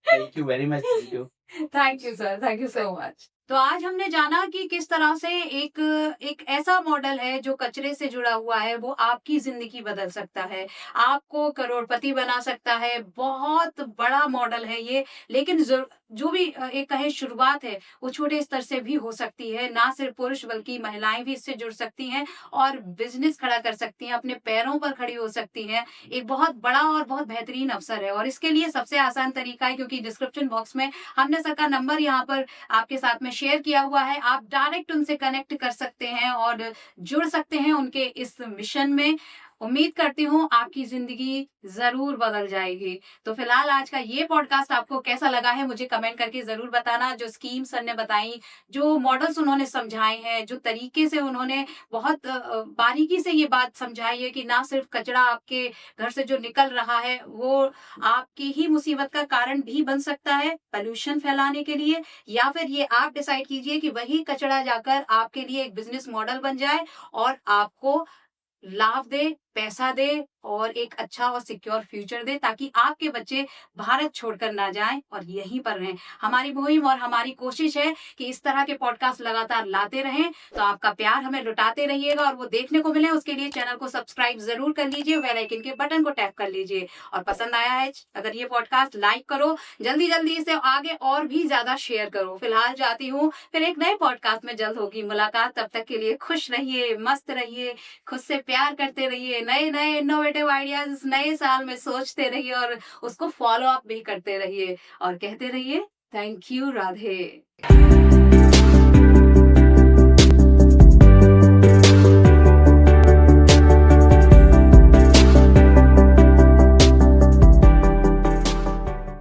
Thank you very much. Thank you. Thank you sir, thank you so much. तो आज हमने जाना कि किस तरह से एक ऐसा मॉडल है जो कचरे से जुड़ा हुआ है, वो आपकी जिंदगी बदल सकता है, आपको करोड़पति बना सकता है। बहुत बड़ा मॉडल है ये, लेकिन जो भी एक कहे शुरुआत है, वो छोटे स्तर से भी हो सकती है। ना सिर्फ पुरुष बल्कि महिलाएं भी इससे जुड़ सकती हैं और बिजनेस खड़ा कर सकती हैं, अपने पैरों पर खड़ी हो सकती हैं। एक बहुत बड़ा और बहुत बेहतरीन अवसर है। और इसके लिए सबसे आसान तरीका है, क्योंकि डिस्क्रिप्शन बॉक्स में हमने सर का नंबर यहाँ पर आपके साथ में शेयर किया हुआ है। आप डायरेक्ट उनसे कनेक्ट कर सकते हैं और जुड़ सकते हैं उनके इस मिशन में। उम्मीद करती हूँ आपकी जिंदगी जरूर बदल जाएगी। तो फिलहाल आज का ये पॉडकास्ट आपको कैसा लगा है, मुझे कमेंट करके जरूर बताना। जो स्कीम सर ने बताई, जो मॉडल्स उन्होंने समझाए हैं, जो तरीके से उन्होंने बहुत बारीकी से ये बात समझाई है कि ना सिर्फ कचरा आपके घर से जो निकल रहा है वो आपकी ही मुसीबत का कारण भी बन सकता है पोल्यूशन फैलाने के लिए, या फिर ये आप डिसाइड कीजिए कि वही कचरा जाकर आपके लिए एक बिजनेस मॉडल बन जाए और आपको लाभ दे, पैसा दे और एक अच्छा और सिक्योर फ्यूचर दे, ताकि आपके बच्चे भारत छोड़कर ना जाएं और यहीं पर रहें। हमारी मुहिम और हमारी कोशिश है कि इस तरह के पॉडकास्ट लगातार लाते रहें। तो आपका प्यार हमें लुटाते रहिएगा और वो देखने को मिले, उसके लिए चैनल को सब्सक्राइब जरूर कर लीजिए, बेल आइकन के बटन को टैप कर लीजिए। और पसंद आया है अगर ये पॉडकास्ट, लाइक करो, जल्दी जल्दी इसे आगे और भी ज्यादा शेयर करो। फिलहाल जाती हूँ, फिर एक नए पॉडकास्ट में जल्द होगी मुलाकात। तब तक के लिए खुश रहिए, मस्त रहिए, खुद से प्यार करते रहिए, नए नए इनोवेटिव आइडियाज नए साल में सोचते रहिए और उसको फॉलो अप भी करते रहिए और कहते रहिए थैंक यू, राधे।